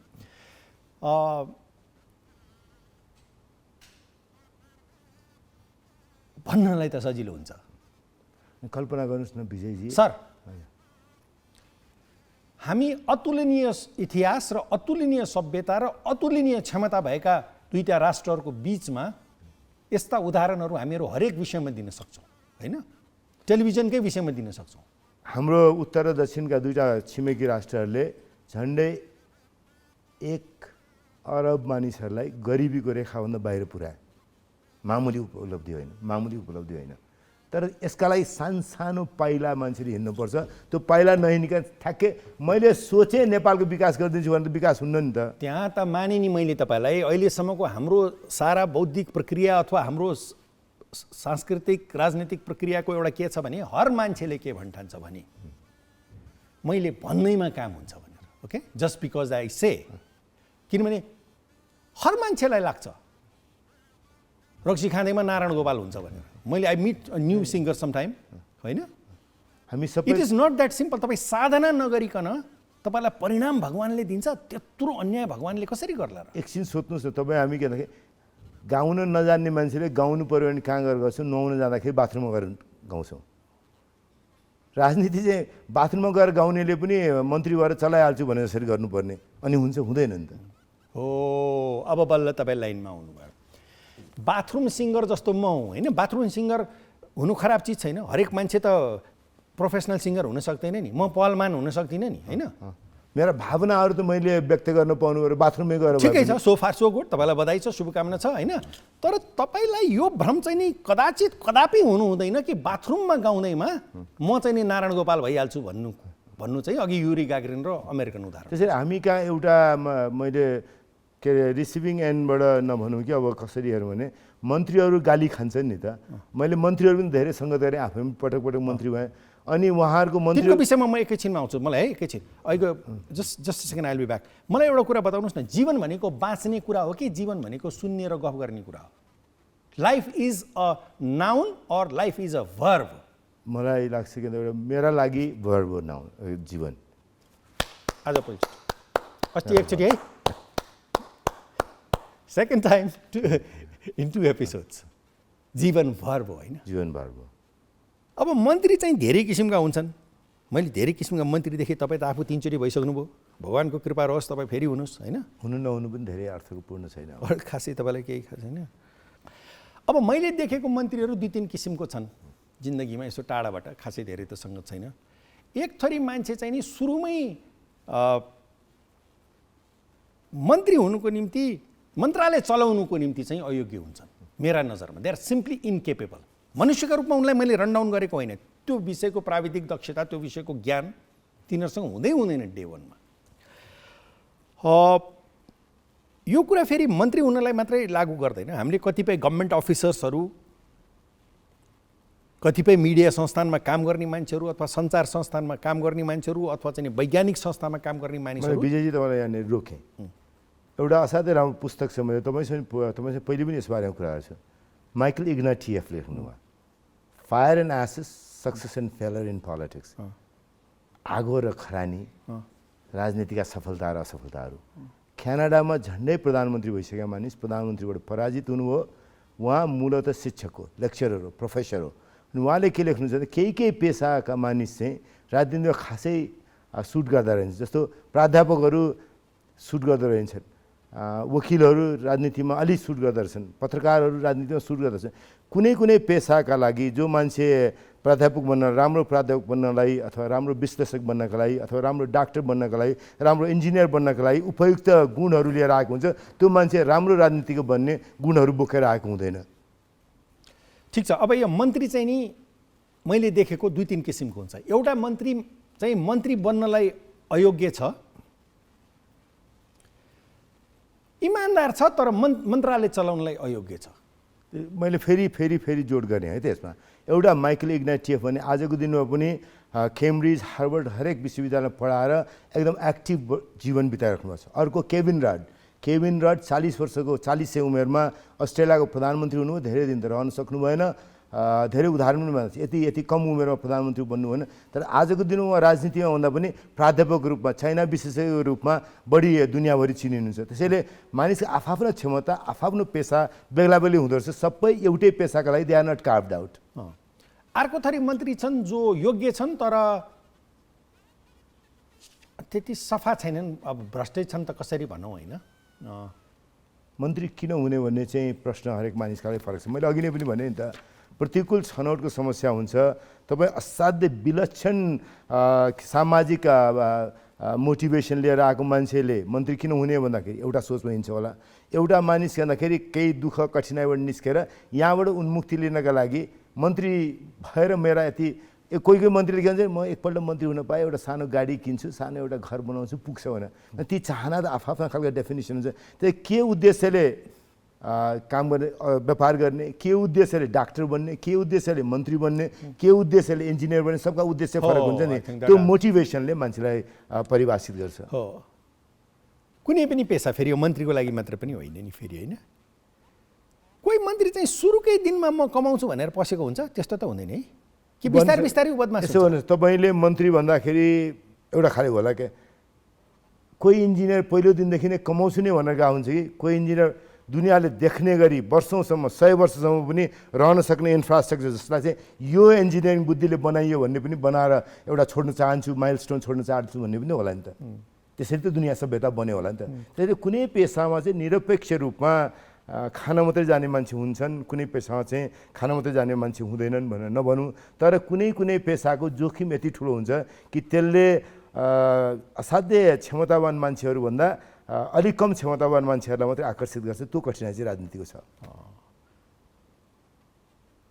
भन्नलाई त सजिलो हुन्छ। कल्पना गर्नुहोस् न विजयजी सर, हामी अतुलनीय इतिहास र अतुलनीय सभ्यता र अतुलनीय क्षमता भएका दुईटा राष्ट्रहरूको बिचमा यस्ता उदाहरणहरू हामीहरू हरेक विषयमा दिन सक्छौँ होइन, टेलिभिजनकै विषयमा दिन सक्छौँ। हाम्रो उत्तर र दक्षिणका दुईटा छिमेकी राष्ट्रहरूले झन्डै 1 अरब मानिसहरूलाई गरिबीको रेखाभन्दा बाहिर पुर्याए। मामुली उपलब्धि होइन। तर यसका लागि सानो पाइला मान्छेले हिँड्नुपर्छ। त्यो पाइला नहिँडिकन ठ्याक्कै मैले सोचेँ नेपालको विकास गरिदिन्छु भने त विकास हुन्न नि त। त्यहाँ त माने नि मैले तपाईँलाई, अहिलेसम्मको हाम्रो सारा बौद्धिक प्रक्रिया अथवा हाम्रो सांस्कृतिक राजनीतिक प्रक्रियाको एउटा के छ भने, हर मान्छेले के भन्ठान्छ भने मैले भन्नैमा काम हुन्छ भनेर। ओके, जस्ट बिकज आई से, किनभने हर मान्छेलाई लाग्छ रक्सी खाँदैमा नारायण गोपाल हुन्छ भनेर। मैले I meet a new singer some time होइन, हामी इट सबै इज नट द्याट सिम्पल। तपाईँ साधना नगरिकन तपाईँलाई परिणाम भगवान्ले दिन्छ, त्यत्रो अन्याय भगवान्ले कसरी गर्ला र? एकछिन सोध्नुहोस् न, तपाईँ हामी के भन्दाखेरि गाउन नजान्ने मान्छेले गाउनु पऱ्यो भने कहाँ गएर गर्छौँ, नुहाउन जाँदाखेरि बाथरुममा गएर गाउँछौँ। राजनीति चाहिँ बाथरुममा गएर गाउनेले पनि मन्त्री भएर चलाइहाल्छु भने जसरी गर्नुपर्ने, अनि हुन्छ, हुँदैन नि त। हो, अब बल्ल तपाईँ लाइनमा आउनुभयो। बाथरुम सिङ्गर जस्तो म हुँ होइन। बाथरुम सिङ्गर हुनु खराब चिज छैन। हरेक मान्छे त प्रोफेसनल सिङ्गर हुन सक्दैन नि। म पहलमान हुन सक्दिनँ नि, होइन? मेरा भावनाहरू त मैले व्यक्त गर्न पाउनु पऱ्यो, बाथरुममै गएर ठिकै छ, सो फार सो गुड, तपाईँलाई बधाई छ, शुभकामना छ, होइन? तर तपाईँलाई यो भ्रम चाहिँ नि कदापि हुनु हुँदैन कि बाथरुममा गाउँदैमा म चाहिँ नि नारायण गोपाल भइहाल्छु भन्नु चाहिँ अघि युरी गाग्रिन र अमेरिकन उदाहरण। त्यसरी हामी कहाँ एउटा मैले के अरे रिसिभिङ एन्डबाट नभनौँ कि अब कसरी हेरौँ भने मन्त्रीहरू गाली खान्छन् नि त। मैले मन्त्रीहरू पनि धेरै सङ्गत गरेँ, आफै पनि पटक पटक मन्त्री भएँ, अनि उहाँहरूको मन्त्री तिनको विषयमा म एकैछिनमा आउँछु। मलाई है एकैछिन अहिले just second I will be back. मलाई एउटा कुरा बताउनुहोस् न, जीवन भनेको बाँच्ने कुरा हो कि जीवन भनेको सुन्ने र गफ गर्ने कुरा हो? Life is a noun or life is a verb? मलाई लाग्छ कि एउटा मेरा लागि भर्ब हो नाउन, जीवन। आज पहिलो अस्ति एकचोटि है, सेकेन्ड टाइम इन 2 एपिसोड्स, जीवन भर्ब हो, होइन? जीवन भर्ब हो। अब मन्त्री चाहिँ धेरै किसिमका हुन्छन्। मैले धेरै किसिमका मन्त्री देखेँ। तपाईँ त आफू 3 चोटि भइसक्नुभयो। भगवान्को कृपा रहोस्, तपाईँ फेरि हुनुहोस्, होइन? हुनु नहुनु पनि धेरै अर्थको पूर्ण छैन, खासै तपाईँलाई केही खास छैन। अब मैले देखेको मन्त्रीहरू 2-3 किसिमको छन् जिन्दगीमा, यसो टाढाबाट, खासै धेरै त सङ्गत छैन। एक थरी मान्छे चाहिँ नि सुरुमै मन्त्री हुनुको निम्ति, मन्त्रालय चलाउनुको निम्ति चाहिँ अयोग्य हुन्छन् मेरा नजरमा। They are simply incapable. मनुष्यका रूपमा उनलाई मैले रनडाउन गरेको होइन। त्यो विषयको प्राविधिक दक्षता, त्यो विषयको ज्ञान तिनीहरूसँग हुँदैन डे 1मा। यो कुरा फेरि मन्त्री हुनलाई मात्रै लागू गर्दैन। हामीले कतिपय गभर्मेन्ट अफिसर्सहरू, कतिपय मिडिया संस्थानमा काम गर्ने मान्छेहरू, अथवा सञ्चार संस्थानमा काम गर्ने मान्छेहरू, अथवा चाहिँ वैज्ञानिक संस्थामा काम गर्ने मानिसहरू। विजयजी तपाईँलाई यहाँनिर रोकेँ। एउटा असाध्यै राम्रो पुस्तक छ, मैले तपाईँसँग पहिले पनि यसबारेमा कुराहरू छ। माइकल इग्नाटियफले लेख्नु भयो, fire and ashes, success and failure in politics. आगो र खरानी, राजनीतिका सफलता र असफलताहरू। क्यानाडामा झन्डै प्रधानमन्त्री भइसकेका मानिस प्रधानमन्त्रीबाट पराजित हुनुभयो। उहाँ मूलतः शिक्षक हो, लेक्चरर हो, प्रोफेसर हो। अनि उहाँले के लेख्नुहुन्छ भने केही पेसाका मानिस चाहिँ राजनीतिमा खासै सुट गर्दा रहन्छ। जस्तो प्राध्यापकहरू सुट गर्दो रहन्छन्, वकिलहरू राजनीतिमा अलिक सुट गर्दो रहेछन्, पत्रकारहरू राजनीतिमा सुट गर्दो रहेछन्। कुनै पेसाका लागि जो मान्छे प्राध्यापक राम्रो प्राध्यापक बन्नलाई, अथवा राम्रो विश्लेषक बन्नका लागि, अथवा राम्रो डाक्टर बन्नका लागि, राम्रो इन्जिनियर बन्नका लागि उपयुक्त गुणहरू लिएर आएको हुन्छ, त्यो मान्छे राम्रो राजनीतिको बन्ने गुणहरू बोकेर आएको हुँदैन। ठिक छ। अब यो मन्त्री चाहिँ नि मैले देखेको 2-3 किसिमको हुन्छ। एउटा मन्त्री चाहिँ मन्त्री बन्नलाई अयोग्य छ, इमान्दार छ, तर मन्त्रालय चलाउनलाई अयोग्य छ। मैले फेरि जोड गर्ने है त्यसमा। एउटा माइकल इग्नाटियफ भने आजको दिनमा पनि केम्ब्रिज, हार्वर्ड हरेक विश्वविद्यालयमा पढाएर एकदम एक्टिभ जीवन बिताइराख्नु भएको छ। अर्को केभिन रड 40 वर्षको 40 उमेरमा अस्ट्रेलियाको प्रधानमन्त्री हुनुभयो। धेरै दिन त रहन सक्नु भएन, धेरै उदाहरण पनि भन्छ यति कम उमेरमा प्रधानमन्त्री बन्नु भएन। तर आजको दिनमा उहाँ राजनीतिमा हुँदा पनि प्राध्यापकको रूपमा, चाइना विशेषज्ञको रूपमा बढी दुनियाँभरि चिनिनुहुन्छ। त्यसैले मानिसको आफ्नो क्षमता, आफ्नो पेसा बेग्ला बेग्लै हुँदो रहेछ। सबै एउटै पेसाका लागि दे आर नट कार्भड आउट। अर्को थरी मन्त्री छन् जो योग्य छन् तर त्यति सफा छैनन्, अब भ्रष्टै छन् त कसरी भनौँ, होइन? मन्त्री किन हुने भन्ने चाहिँ प्रश्न हरेक मानिसका लागि फरक छ। मैले अघि नै पनि भने नि त, प्रतिकूल छनौटको समस्या हुन्छ। तपाईँ असाध्यै विलक्षण सामाजिक मोटिभेसन लिएर आएको मान्छेले मन्त्री किन हुने भन्दाखेरि एउटा सोचमा हिँड्छ होला। एउटा मानिस भन्दाखेरि केही दुःख कठिनाइबाट निस्केर यहाँबाट उन्मुक्ति लिनका लागि मन्त्री भएर मेरा यति कोही मन्त्रीले के भन्छ, म एकपल्ट मन्त्री हुन पाएँ, एउटा सानो गाडी किन्छु, सानो एउटा घर बनाउँछु, पुग्छ भनेर। ती चाहना त आफ्नो खालको डेफिनेसन हुन्छ। त्यही के उद्देश्यले काम गर्ने, व्यापार गर्ने, के उद्देश्यले डाक्टर बन्ने, के उद्देश्यले मन्त्री बन्ने, के उद्देश्यले इन्जिनियर बन्ने, सबका उद्देश्य फरक हुन्छ नि। त्यो मोटिभेसनले मान्छेलाई परिभाषित गर्छ। हो, कुनै पनि पेसा फेरि यो मन्त्रीको लागि मात्र पनि होइन नि फेरि, होइन? कोही मन्त्री चाहिँ सुरुकै दिनमा म कमाउँछु भनेर पसेको हुन्छ, त्यस्तो त हुँदैन है। कि बिस्तारै बिस्तारै बदमास यसो भन्नुहोस्, तपाईँले मन्त्री भन्दाखेरि एउटा खाले होला क्या, कोही इन्जिनियर पहिलो दिनदेखि नै कमाउँछु नै भनेर गएको हुन्छ कि कोही इन्जिनियर दुनियाँले देख्ने गरी वर्षौँसम्म 100 वर्षसम्म पनि रहन सक्ने इन्फ्रास्ट्रक्चर जसलाई चाहिँ यो इन्जिनियरिङ बुद्धिले बनाइयो भन्ने पनि बनाएर एउटा छोड्न चाहन्छु, माइलस्टोन छोड्न चाहन्छु भन्ने पनि होला नि त। त्यसरी त दुनियाँ सभ्यता बन्यो होला नि त। त्यसैले कुनै पेसामा चाहिँ निरपेक्ष रूपमा खान मात्रै जाने मान्छे हुन्छन्, कुनै पेसामा चाहिँ खान मात्रै जाने मान्छे हुँदैनन् भनेर नभनौँ, तर कुनै कुनै पेसाको जोखिम यति ठुलो हुन्छ कि त्यसले असाध्य क्षमतावान मान्छेहरूभन्दा अलिक कम क्षमतावान मान्छेहरूलाई मात्रै आकर्षित गर्छ। त्यो कठिनाइ चाहिँ राजनीतिको छ।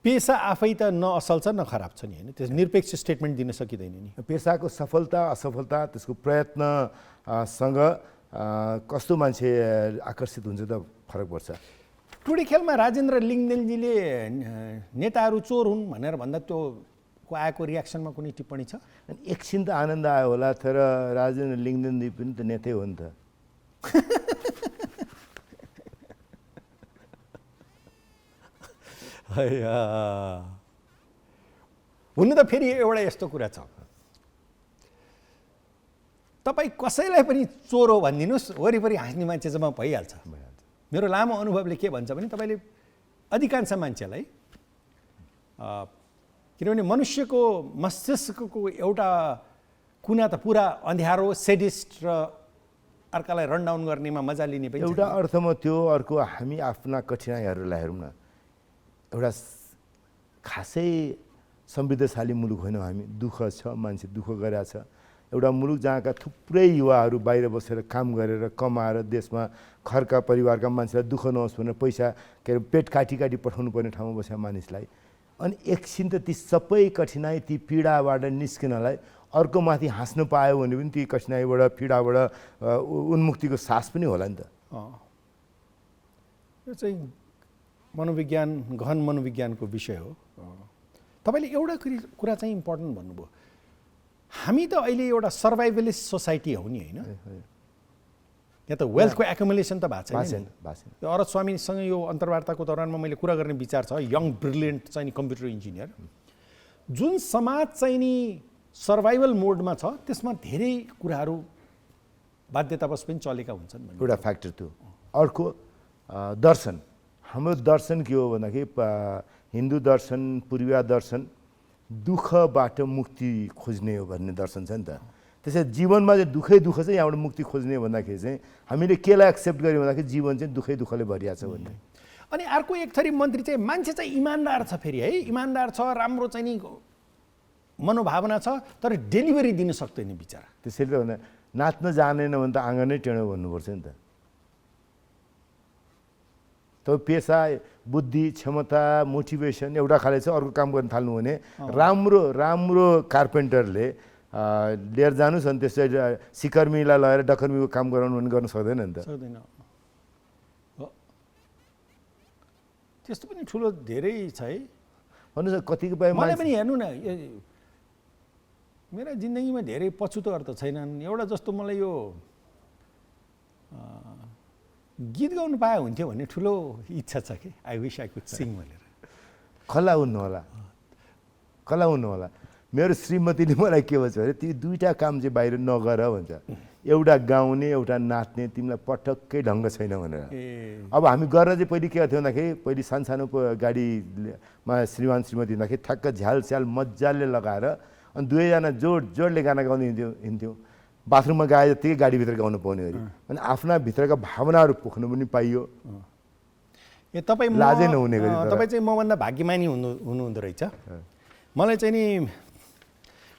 पेसा आफै त न असल छ न खराब छ नि, होइन? त्यस निरपेक्ष स्टेटमेन्ट दिन सकिँदैन नि। पेसाको सफलता असफलता त्यसको प्रयत्नसँग कस्तो मान्छे आकर्षित हुन्छ त फरक पर्छ। टुडे खेलमा राजेन्द्र लिङ्गदेनजीले नेताहरू चोर हुन् भनेर भन्दा त्यो को आएको रियाक्सनमा कुनै टिप्पणी छ? अनि एकछिन त आनन्द आयो होला, तर राजेन्द्र लिङ्गदेनजी पनि त नेतै हो नि त। हुनु त फेरि एउटा यस्तो कुरा छ, तपाईँ कसैलाई पनि चोर हो भनिदिनुहोस्, वरिपरि हाँस्ने मान्छे जम्मा भइहाल्छ। मेरो लामो अनुभवले के भन्छ भने तपाईँले अधिकांश मान्छेलाई, किनभने मनुष्यको मस्तिष्कको एउटा कुना त पुरा अँध्यारो, सेडिस्ट र अर्कालाई रनडाउन गर्नेमा मजा लिने पनि एउटा अर्थमा त्यो, अर्को हामी आफ्ना कठिनाइहरूलाई हेरौँ न। एउटा खासै समृद्धशाली मुलुक होइनौँ हामी, दुःख छ, मान्छे दुःख गरेको छ। एउटा मुलुक जहाँका थुप्रै युवाहरू बाहिर बसेर काम गरेर कमाएर देशमा घरका परिवारका मान्छेलाई दुःख नहोस् भनेर पैसा के अरे पेट काटी काटी पठाउनु पर्ने ठाउँमा बसेका मानिसलाई, अनि एकछिन त ती सबै कठिनाइ ती पीडाबाट निस्किनलाई अर्को माथि हाँस्न पायो भने पनि ती कठिनाइबाट पीडाबाट उन्मुक्तिको सास पनि होला नि त। यो चाहिँ मनोविज्ञान, गहन मनोविज्ञानको विषय हो। तपाईँले एउटा कुरा चाहिँ इम्पोर्टेन्ट भन्नुभयो, हामी त अहिले एउटा सर्भाइभलिस्ट सोसाइटी हो नि, होइन? यहाँ त वेल्थको एकुमुलेसन त भएको छैन। यो अरज स्वामीसँग यो अन्तर्वार्ताको दौरानमा मैले कुरा गर्ने विचार छ, यङ ब्रिलियन्ट चाहिँ नि कम्प्युटर इन्जिनियर, जुन समाज चाहिँ नि सर्भाइभल मोडमा छ त्यसमा धेरै कुराहरू बाध्यतावश पनि चलेका हुन्छन्। एउटा फ्याक्टर त्यो। अर्को दर्शन, हाम्रो दर्शन के हो भन्दाखेरि हिन्दू दर्शन, पूर्वीय दर्शन दुःखबाट मुक्ति खोज्ने हो भन्ने दर्शन छ नि त। त्यसैले जीवनमा चाहिँ दुःखै दुःख चाहिँ यहाँबाट मुक्ति खोज्ने भन्दाखेरि चाहिँ हामीले केलाई एक्सेप्ट गर्यो भन्दाखेरि जीवन चाहिँ दुःखै दुःखले भरिएको छ भन्ने। अनि अर्को एक थरी मन्त्री चाहिँ मान्छे चाहिँ इमान्दार छ, फेरि है इमान्दार छ, राम्रो चाहिँ नि मनोभावना छ, तर डेलिभरी दिन सक्दैन बिचरा। त्यसैले त भन्दा नाच्न जानेन भने त आँगनै टेढो भन्नुपर्छ नि त। त पेसा, बुद्धि, क्षमता, मोटिभेसन एउटा खाले छ, अर्को काम गर्न थाल्नु भने राम्रो राम्रो कार्पेन्टरले लिएर जानुहोस् अनि त्यसै सिकर्मीलाई लगेर डकर्मीको काम गराउनु भने गर्न सक्दैन नि त। सक्दैन। त्यस्तो पनि ठुलो धेरै छ है। भन्नुहोस् कतिपय मलाई पनि हेर्नु न, मेरा जिन्दगीमा धेरै पछुतोहरू त छैनन्। एउटा जस्तो मलाई यो गीत गाउनु पाए हुन्थ्यो भन्ने ठुलो इच्छा छ कि, आई विश आई कुड सिङ भनेर। कला हुनु होला, कला हुनु होला। मेरो श्रीमतीले मलाई के भन्छ भने ती दुईवटा काम चाहिँ बाहिर नगर भन्छ, एउटा गाउने एउटा नाच्ने, तिमीलाई पटक्कै ढङ्ग छैन भनेर। अब हामी गरेर चाहिँ पहिले के गर्थ्यौँ भन्दाखेरि पहिले सानो गाडीमा श्रीमान श्रीमती हुँदाखेरि ठ्याक्क झ्याल स्याल मजाले लगाएर अनि दुवैजना जोडले गाना गाउँदै हिँड्थ्यौँ। बाथरुममा गाए जत्तिकै गाडीभित्र गाउनु पाउने गरी अनि आफ्ना भित्रका भावनाहरू पोख्नु पनि पाइयो। तपाईँ लाजै नहुने गरी। तपाईँ चाहिँ मभन्दा भाग्यमानी हुनुहुँदो रहेछ। मलाई चाहिँ नि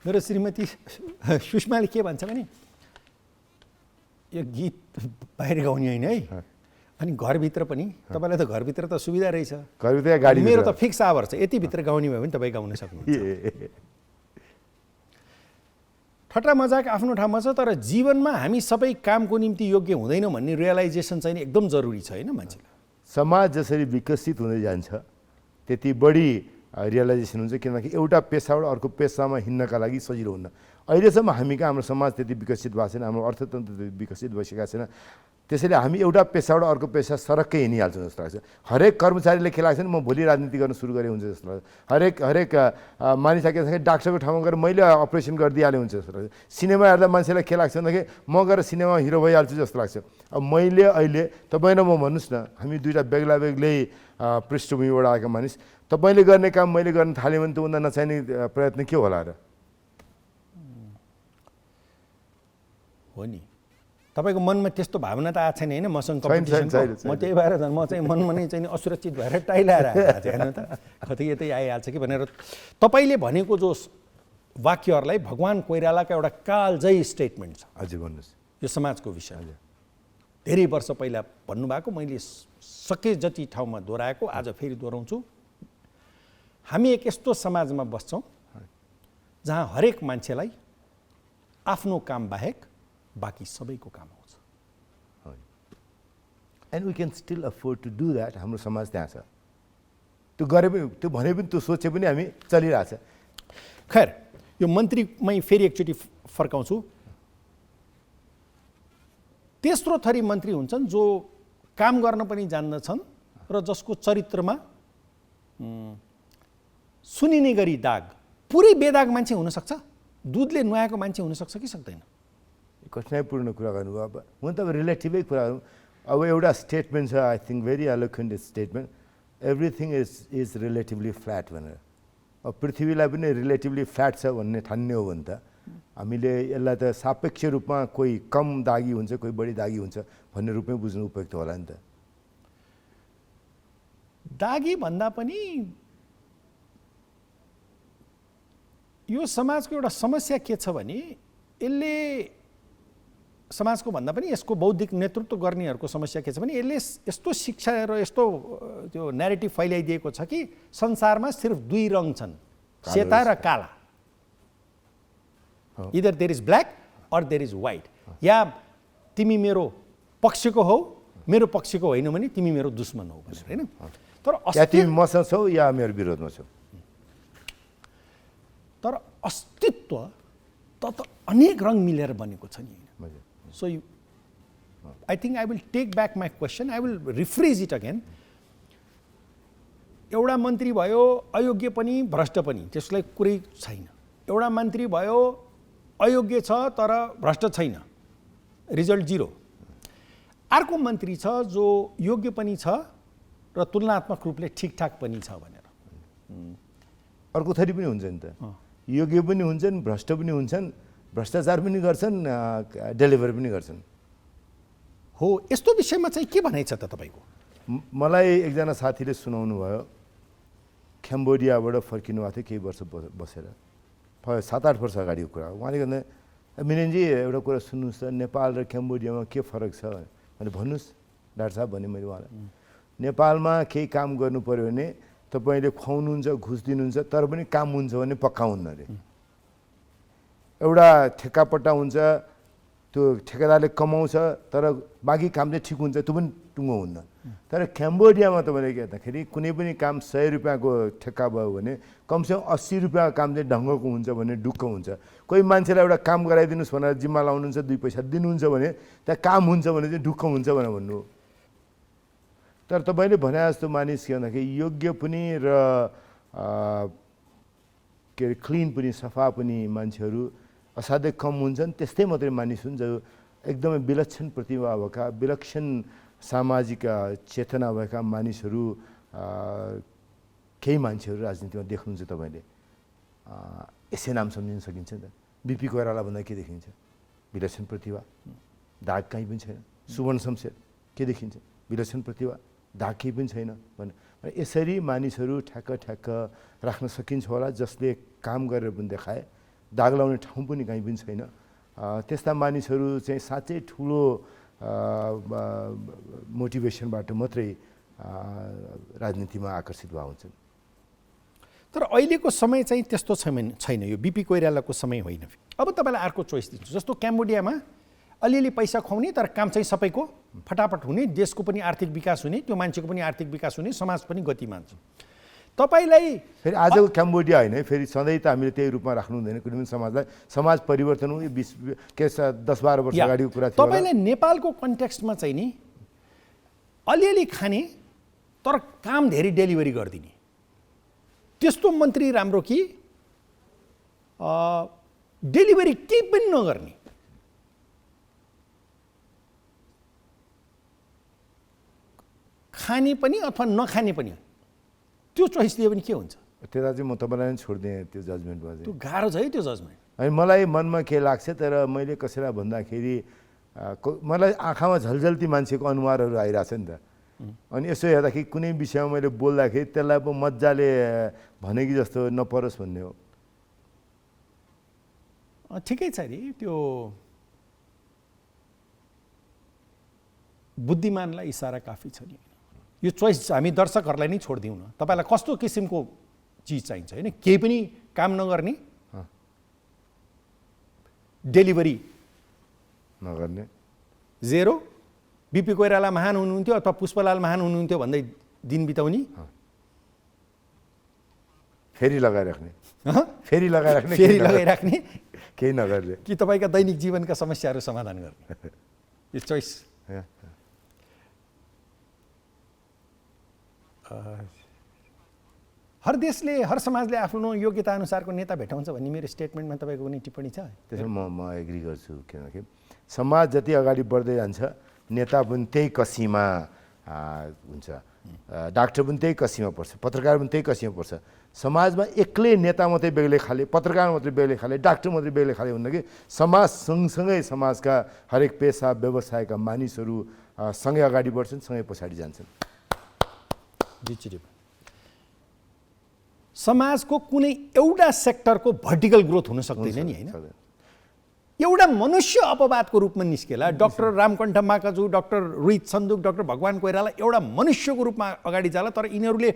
मेरो श्रीमती सुषमाले के भन्छ भने यो गीत बाहिर गाउने होइन है, अनि घरभित्र पनि तपाईँलाई त घरभित्र त सुविधा रहेछ, घरभित्र गाडी, मेरो त फिक्स आवर छ, यतिभित्र गाउने भयो भने तपाईँ गाउन सक्नुहुन्छ। ठट्टा मजाक आफ्नो ठाउँमा छ, तर जीवनमा हामी सबै कामको निम्ति योग्य हुँदैनौँ भन्ने रियलाइजेसन चाहिँ एकदम जरुरी छ, होइन? मान्छेलाई समाज जसरी विकसित हुँदै जान्छ त्यति बढी रियलाइजेसन हुन्छ, किनकि एउटा पेसाबाट अर्को पेसामा हिँड्नका लागि सजिलो हुन्न। अहिलेसम्म हामी कहाँ हाम्रो समाज त्यति विकसित भएको छैन, हाम्रो अर्थतन्त्र त्यति विकसित भइसकेको छैन। त्यसैले हामी एउटा पेसाबाट अर्को पेसा सरक्कै हिँडिहाल्छौँ जस्तो लाग्छ। हरेक कर्मचारीले के लाग्छ नि, म भोलि राजनीति गर्न सुरु गरेँ हुन्छ जस्तो लाग्छ। हरेक मानिस के डाक्टरको ठाउँमा गएर मैले अपरेसन गरिदिइहालेँ हुन्छ जस्तो लाग्छ। सिनेमा हेर्दा मान्छेलाई के लाग्छ भन्दाखेरि म गएर सिनेमा हिरो भइहाल्छु जस्तो लाग्छ। अब मैले अहिले तपाईँ र म भन्नुहोस् न, हामी दुईवटा बेग्ला बेग्लै पृष्ठभूमिबाट आएका मानिस, तपाईँले गर्ने काम मैले गर्न थालेँ भने त्योभन्दा नचाहिने प्रयत्न के होला र? हो नि, तपाईँको मनमा त्यस्तो भावना त आएको छैन होइन मसँग कम्पिटिसनको। म त्यही भएर म चाहिँ मनमा नै चाहिँ असुरक्षित भएर टाइलाएर आएको छैन त, कतै यतै आइहाल्छ कि भनेर। तपाईँले भनेको जो वाक्यहरूलाई भगवान कोइरालाका एउटा कालजयी स्टेटमेन्ट छ। हजुर भन्नुहोस्। यो समाजको विषय धेरै वर्ष पहिला भन्नुभएको, मैले सके जति ठाउँमा दोहोऱ्याएको, आज फेरि दोहोऱ्याउँछु। हामी एक यस्तो समाजमा बस्छौँ जहाँ हरेक मान्छेलाई आफ्नो काम बाहेक बाँकी सबैको काम आउँछ। And we can still afford to do that. हाम्रो समाज त्यहाँ छ। त्यो गरे पनि, त्यो भने पनि, त्यो सोचे पनि हामी चलिरहेछ। खैर, यो मन्त्रीमै फेरि एकचोटि फर्काउँछु। तेस्रो थरी मन्त्री हुन्छन् जो काम गर्न पनि जान्दछन् र जसको चरित्रमा सुनिने गरी दाग, पुरै बेदाग मान्छे हुनसक्छ, दुधले नुहाएको मान्छे हुनसक्छ कि सक्दैन? कठिनाइपूर्ण कुरा गर्नुभयो। अब हुन त अब रिलेटिभै कुरा गरौँ। अब एउटा स्टेटमेन्ट छ, I think very eloquent statement, everything is relatively flat भनेर। अब पृथ्वीलाई पनि रिलेटिभली फ्ल्याट छ भन्ने ठान्ने हो भने त हामीले यसलाई त सापेक्ष रूपमा कोही कम दागी हुन्छ, कोही बढी दागी हुन्छ भन्ने रूपमै बुझ्नु उपयुक्त होला नि त। दागी भन्दा पनि यो समाजको एउटा समस्या के छ भने यसले समाजको भन्दा पनि यसको बौद्धिक नेतृत्व गर्नेहरूको समस्या के छ भने यसले यस्तो शिक्षा र यस्तो त्यो न्यारेटिभ फैलाइदिएको छ कि संसारमा सिर्फ दुई रङ छन्, सेता र काला। Either there is black or there is white. या तिमी मेरो पक्षको हौ, मेरो पक्षको होइन भने तिमी मेरो दुश्मन हौ भनेर, होइन? तर या तिमी मसँग छौ या मेरो विरोधमा छौ। तर अस्तित्व त अनेक रङ मिलेर बनेको छ नि। So I think I will take back my question. I will rephrase it again. एउटा मन्त्री भयो अयोग्य पनि भ्रष्ट पनि, त्यसलाई कुरै छैन। एउटा मन्त्री भयो अयोग्य छ तर भ्रष्ट छैन, रिजल्ट 0। अर्को मन्त्री छ जो योग्य पनि छ र तुलनात्मक रूपले ठिकठाक पनि छ भनेर। अर्को थरी पनि हुन्छ नि त, योग्य पनि हुन्छन्, भ्रष्ट पनि हुन्छन्, भ्रष्टाचार पनि गर्छन्, डेलिभर पनि गर्छन्। हो, यस्तो विषयमा चाहिँ के भनाइ छ त तपाईँको? मलाई एकजना साथीले सुनाउनु भयो, क्याम्बोडियाबाट फर्किनु भएको थियो केही वर्ष बसेर, 7-8 वर्ष अगाडिको कुरा। उहाँले भन्दा मिनेनजी एउटा कुरा सुन्नुहोस् त, नेपाल र क्याम्बोडियामा के फरक छ भने भन्नुहोस् डाक्टर साहब भने मैले उहाँलाई। नेपालमा केही काम गर्नु पऱ्यो भने तपाईँले खुवाउनुहुन्छ, घुस दिनुहुन्छ, तर पनि काम हुन्छ भने पक्का हुन्न अरे। एउटा ठेक्कापट्टा हुन्छ, त्यो ठेकेदारले कमाउँछ तर बाँकी काम चाहिँ ठिक हुन्छ, त्यो पनि टुङ्गो हुन्न। तर क्याम्बोडियामा तपाईँले के भन्दाखेरि कुनै पनि काम 100 रुपियाँको ठेक्का भयो भने कमसेकम 80 रुपियाँको काम चाहिँ ढङ्गको हुन्छ भने ढुक्क हुन्छ। कोही मान्छेलाई एउटा काम गराइदिनुहोस् भनेर जिम्मा लाउनुहुन्छ, 2 पैसा दिनुहुन्छ भने त्यहाँ काम हुन्छ भने चाहिँ ढुक्क हुन्छ भनेर भन्नु। तर तपाईँले भने जस्तो मानिस के भन्दाखेरि योग्य पनि र के अरे क्लिन पनि, सफा पनि मान्छेहरू असाध्यै कम हुन्छन्। त्यस्तै मात्रै मानिस हुन् जो एकदमै विलक्षण प्रतिभा भएका, विलक्षण सामाजिक चेतना भएका मानिसहरू, केही मान्छेहरू राजनीतिमा देख्नुहुन्छ तपाईँले। यसै नाम सम्झिन सकिन्छ नि त। बिपी कोइराला भन्दा के देखिन्छ? विलक्षण प्रतिभा, दाग कहीँ पनि छैन। सुवर्ण शमशेर के देखिन्छ? विलक्षण प्रतिभा, दाग केही पनि छैन भने यसरी मानिसहरू ठ्याक्क ठ्याक्क राख्न सकिन्छ होला, जसले काम गरेर पनि देखाए, दाग लाउने ठाउँ पनि कहीँ पनि छैन। त्यस्ता मानिसहरू चाहिँ साँच्चै ठुलो मोटिभेसनबाट मात्रै राजनीतिमा आकर्षित भए हुन्छन्। तर अहिलेको समय चाहिँ त्यस्तो छैन। यो बिपी कोइरालाको समय होइन। अब तपाईँलाई अर्को चोइस दिन्छु। जस्तो क्याम्बोडियामा अलिअलि पैसा खुवाउने तर काम चाहिँ सबैको फटाफट हुने, देशको पनि आर्थिक विकास हुने, त्यो मान्छेको पनि आर्थिक विकास हुने, समाज पनि गतिमान छ। तपाईलाई फेरि आजको क्याम्बोडिया होइन है, फेरि सधैँ त हामीले त्यही रूपमा राख्नु हुँदैन कुनै पनि समाजलाई। समाज परिवर्तन हो, यो 10-12 वर्ष अगाडिको कुरा थियो। तपाईलाई नेपालको कन्टेक्स्टमा चाहिँ नि अलिअलि खाने तर काम धेरै डेलिभरी गरिदिने त्यस्तो मन्त्री राम्रो कि डेलिभरी केही पनि नगर्ने? खाने पनि अथवा नखाने पनि, त्यो चोइस दियो भने के हुन्छ? त्यता चाहिँ म तपाईँलाई नै छोडिदिएँ त्यो जजमेन्टमा चाहिँ। त्यो गाह्रो छ है त्यो जजमेन्ट। अनि मलाई मनमा के लाग्छ, तर मैले कसैलाई भन्दाखेरि मलाई आँखामा झल्झल्ती मान्छेको अनुहारहरू आइरहेछ नि त। अनि यसो हेर्दाखेरि कुनै विषयमा मैले बोल्दाखेरि त्यसलाई पो मजाले भने कि जस्तो नपरोस् भन्ने हो। ठिकै छ नि, त्यो बुद्धिमानलाई इसारा काफी छ नि। यो चोइस हामी दर्शकहरूलाई नै छोडिदिउँ न, तपाईँलाई कस्तो किसिमको चिज चाहिन्छ होइन? केही पनि काम नगर्ने, डेलिभरी नगर्ने, जेरो, बिपी कोइराला महान हुनुहुन्थ्यो अथवा पुष्पलाल महान हुनुहुन्थ्यो भन्दै दिन बिताउने, फेरि लगाइराख्ने, फेरि लगाइराख्ने, केही नगर्ने कि तपाईँका दैनिक जीवनका समस्याहरू समाधान गर्ने। यो चोइस हर देशले, हर समाजले आफ्नो योग्यता अनुसारको नेता भेटाउँछ भन्ने मेरो स्टेटमेन्टमा तपाईँको कुनै टिप्पणी छ? त्यसमा म एग्री गर्छु, किनकि समाज जति अगाडि बढ्दै जान्छ नेता पनि त्यही कसीमा हुन्छ, डाक्टर पनि त्यही कसीमा पर्छ, पत्रकार पनि त्यही कसीमा पर्छ। समाजमा एक्लै नेता मात्रै बेग्लै खाले, पत्रकार मात्रै बेग्लै खाले, डाक्टर मात्रै बेग्लै खाले भन्दा कि समाज सँगसँगै समाजका हरेक पेसा व्यवसायका मानिसहरू सँगै अगाडि बढ्छन्, सँगै पछाडि जान्छन्। समाजको कुनै एउटा सेक्टरको भर्टिकल ग्रोथ हुन सक्दैन नि होइन? एउटा मनुष्य अपवादको रूपमा निस्केला। Doctor Ramkantha Makaju, doctor Rohit Sanduk, doctor Bhagwan Koirala एउटा मनुष्यको रूपमा अगाडि जाला, तर यिनीहरूले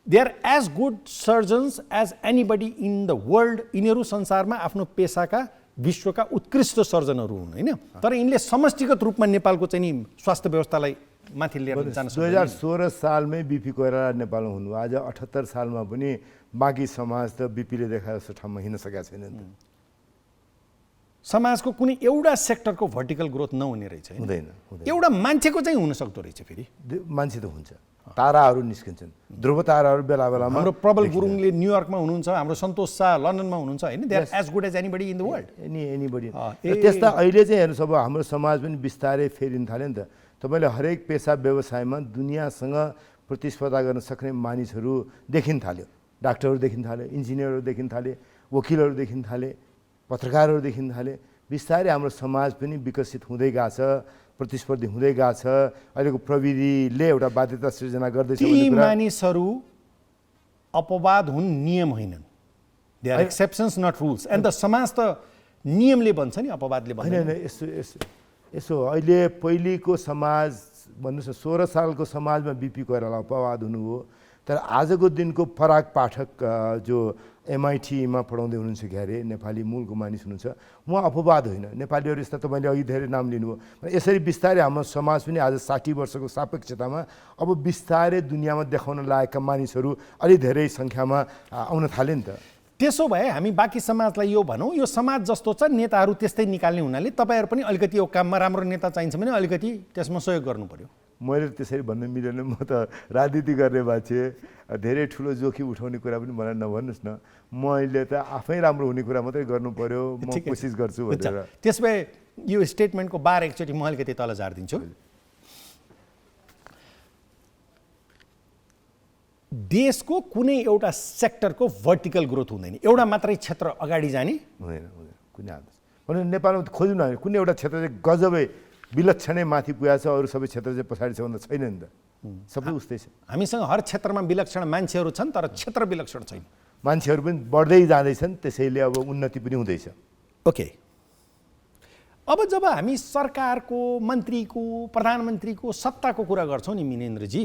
they are as good surgeons as anybody in the world. यिनीहरू संसारमा आफ्नो पेसाका विश्वका उत्कृष्ट सर्जनहरू हुन् होइन? तर यिनले समष्टिगत रूपमा नेपालको चाहिँ नि स्वास्थ्य व्यवस्थालाई माथि लिएर जान सक्दैन। 2016 सालमै बिपी कोइराला नेपालमा हुनु, आज 78 सालमा पनि बाँकी समाज त बिपीले देखाए जस्तो ठाउँमा हिँड्न सकेका छैन नि त। समाजको कुनै एउटा सेक्टरको भर्टिकल ग्रोथ नहुने रहेछ, हुँदैन। एउटा मान्छेको चाहिँ हुन सक्दो रहेछ। फेरि मान्छे त हुन्छ, ताराहरू निस्किन्छन्, ध्रुव ताराहरू बेला बेलामा। हाम्रो प्रबल गुरुङले न्युयोर्कमा हुनुहुन्छ, हाम्रो सन्तोष शाह लन्डनमा हुनुहुन्छ होइन? They are as good as anybody in the world. Anybody. त्यस्ता अहिले चाहिँ हेर्नुहोस्, अब हाम्रो समाज पनि बिस्तारै फेरिन थाल्यो नि त। तपाईँले हरेक पेसा व्यवसायमा दुनियाँसँग प्रतिस्पर्धा गर्न सक्ने मानिसहरू देखिन थाल्यो। डाक्टरहरू देखिन थाले, इन्जिनियरहरू देखिन थाले, वकिलहरू देखिन थाले, पत्रकारहरू देखिन थाले। बिस्तारै हाम्रो समाज पनि विकसित हुँदै गएको छ, प्रतिस्पर्धी हुँदै गएको छ। अहिलेको प्रविधिले एउटा बाध्यता सृजना गर्दैछ। ती मानिसहरू अपवाद हुन्, नियम होइनन्। They are exceptions not rules. And the समाज त नियमले बन्छ नि, अपवादले बन्दैन। यसो अहिले पहिलेको समाज भन्नुहोस् न, 16 सालको समाजमा बिपी कोइराला अपवाद हुनु हो, तर आजको दिनको पराग पाठक जो MIT-मा पढाउँदै हुनुहुन्छ क्यारे, नेपाली मूलको मानिस हुनुहुन्छ, उहाँ अपवाद होइन। नेपालीहरू यस्ता तपाईँले अघि धेरै नाम लिनुभयो। यसरी बिस्तारै हाम्रो समाज पनि आज 60 वर्षको सापेक्षतामा अब बिस्तारै दुनियाँमा देखाउन लागेका मानिसहरू अलि धेरै सङ्ख्यामा आउन थाले नि त। त्यसो भए हामी बाँकी समाजलाई यो भनौँ, यो समाज जस्तो छ, नेताहरू त्यस्तै निकाल्ने हुनाले तपाईँहरू पनि अलिकति यो काममा राम्रो नेता चाहिन्छ भने अलिकति त्यसमा सहयोग गर्नु पर्यो। मैले त्यसरी भन्नु मिलेन, म त राजनीति गर्ने मान्छे, धेरै ठुलो जोखिम उठाउने कुरा पनि मलाई नभन्नुहोस् न। मैले त आफै राम्रो हुने कुरा मात्रै गर्नु पर्यो, म कोसिस गर्छु भनेर। त्यस भए यो स्टेटमेन्टको बार एकचोटि म अलिकति तल झारिदिन्छु। देशको कुनै एउटा सेक्टरको भर्टिकल ग्रोथ हुँदैन, एउटा मात्रै क्षेत्र अगाडि जाने हुँदैन। कुनै भने नेपालमा खोज्नु न, कुनै एउटा क्षेत्र चाहिँ गजबै विलक्षणै माथि पुगेको छ, अरू सबै क्षेत्र चाहिँ पछाडि छ भन्दा छैन नि त। सबै उस्तै छ। हामीसँग हर क्षेत्रमा विलक्षण मान्छेहरू छन्, तर क्षेत्र विलक्षण छैन। मान्छेहरू पनि बढ्दै जाँदैछन्, त्यसैले अब उन्नति पनि हुँदैछ। ओके, अब जब हामी सरकारको, मन्त्रीको, प्रधानमन्त्रीको सत्ताको कुरा गर्छौँ नि मिनेन्द्रजी,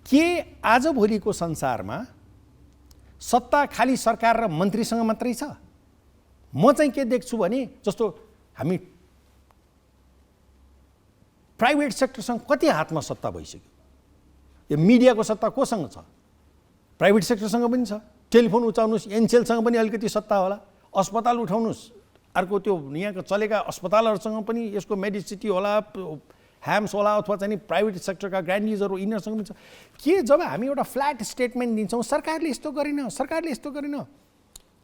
के आजभोलिको संसारमा सत्ता खालि सरकार र मन्त्रीसँग मात्रै छ? म चाहिँ के देख्छु भने, जस्तो हामी प्राइभेट सेक्टरसँग कति हातमा सत्ता भइसक्यो। यो मिडियाको सत्ता कोसँग छ? प्राइभेट सेक्टरसँग पनि छ। टेलिफोन उचाउनुहोस्, एनसेलसँग पनि अलिकति सत्ता होला। अस्पताल उठाउनुहोस्, अर्को त्यो यहाँको चलेका अस्पतालहरूसँग पनि यसको मेडिसिटी होला, ह्याम्स होला, अथवा चाहिँ नि प्राइभेट सेक्टरका ग्रान्डिजहरू यिनीहरूसँग पनि छ। के जब हामी एउटा फ्ल्याट स्टेटमेन्ट दिन्छौँ सरकारले यस्तो गरेन, सरकारले यस्तो गरेन,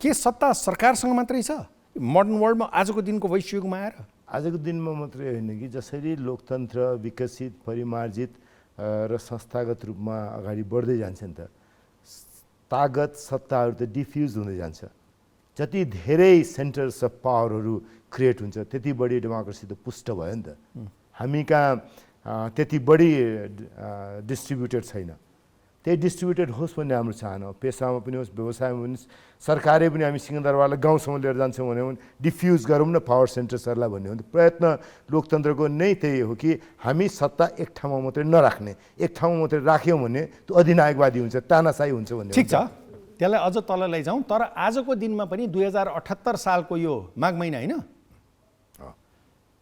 के सत्ता सरकारसँग मात्रै छ? मोडर्न वर्ल्डमा आजको दिनको वैश्वयुगमा आएर आजको दिनमा मात्रै होइन कि जसरी लोकतन्त्र विकसित परिमार्जित र संस्थागत रूपमा अगाडि बढ्दै जान्छ नि त, तागत सत्ताहरू त डिफ्युज हुँदै जान्छ। जति धेरै सेन्टर्स अफ पावरहरू क्रिएट हुन्छ त्यति बढी डेमोक्रेसी त पुष्ट भयो नि त। हामी कहाँ त्यति बढी डिस्ट्रिब्युटेड छैन। त्यही डिस्ट्रिब्युटेड होस् भन्ने हाम्रो चाहना हो। पेसामा पनि होस्, व्यवसायमा पनि, सरकारै पनि हामी सिंहदरबारलाई गाउँसम्म लिएर जान्छौँ भने पनि डिफ्युज गरौँ न पावर सेन्टर्सहरूलाई भन्ने हो। प्रयत्न लोकतन्त्रको नै त्यही हो कि हामी सत्ता एक ठाउँमा मात्रै नराख्ने, एक ठाउँमा मात्रै राख्यौँ भने त्यो अधिनायकवादी हुन्छ, तानाशाही हुन्छ भन्ने। ठिक छ, त्यसलाई अझ तल लैजाउँ। तर आजको दिनमा पनि 2078 सालको यो माघ महिना होइन,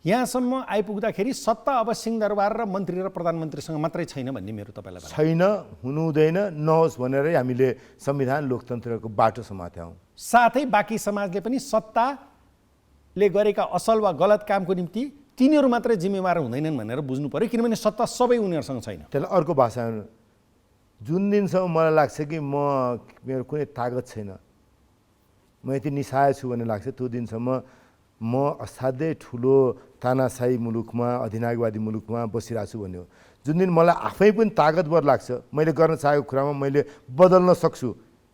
यहाँसम्म आइपुग्दाखेरि सत्ता अब सिंहदरबार र मन्त्री र प्रधानमन्त्रीसँग मात्रै छैन भन्ने मेरो तपाईँलाई छैन, हुनु हुँदैन, नहोस् भनेरै हामीले संविधान लोकतन्त्रको बाटो समातेका हौँ। साथै बाँकी समाजले पनि सत्ताले गरेका असल वा गलत कामको निम्ति तिनीहरू मात्रै जिम्मेवार हुँदैनन् भनेर बुझ्नु पर्यो, किनभने सत्ता सबै उनीहरूसँग छैन। त्यसलाई अर्को भाषा, जुन दिनसम्म मलाई लाग्छ कि मेरो कुनै तागत छैन, म यति निस्साय छु भन्ने लाग्छ, त्यो दिनसम्म म असाध्यै ठुलो तानाशाही मुलुकमा, अधिनायकवादी मुलुकमा बसिरहेको छु भन्ने हो। जुन दिन मलाई आफै पनि तागतवर लाग्छ, मैले गर्न चाहेको कुरामा मैले बदल्न सक्छु,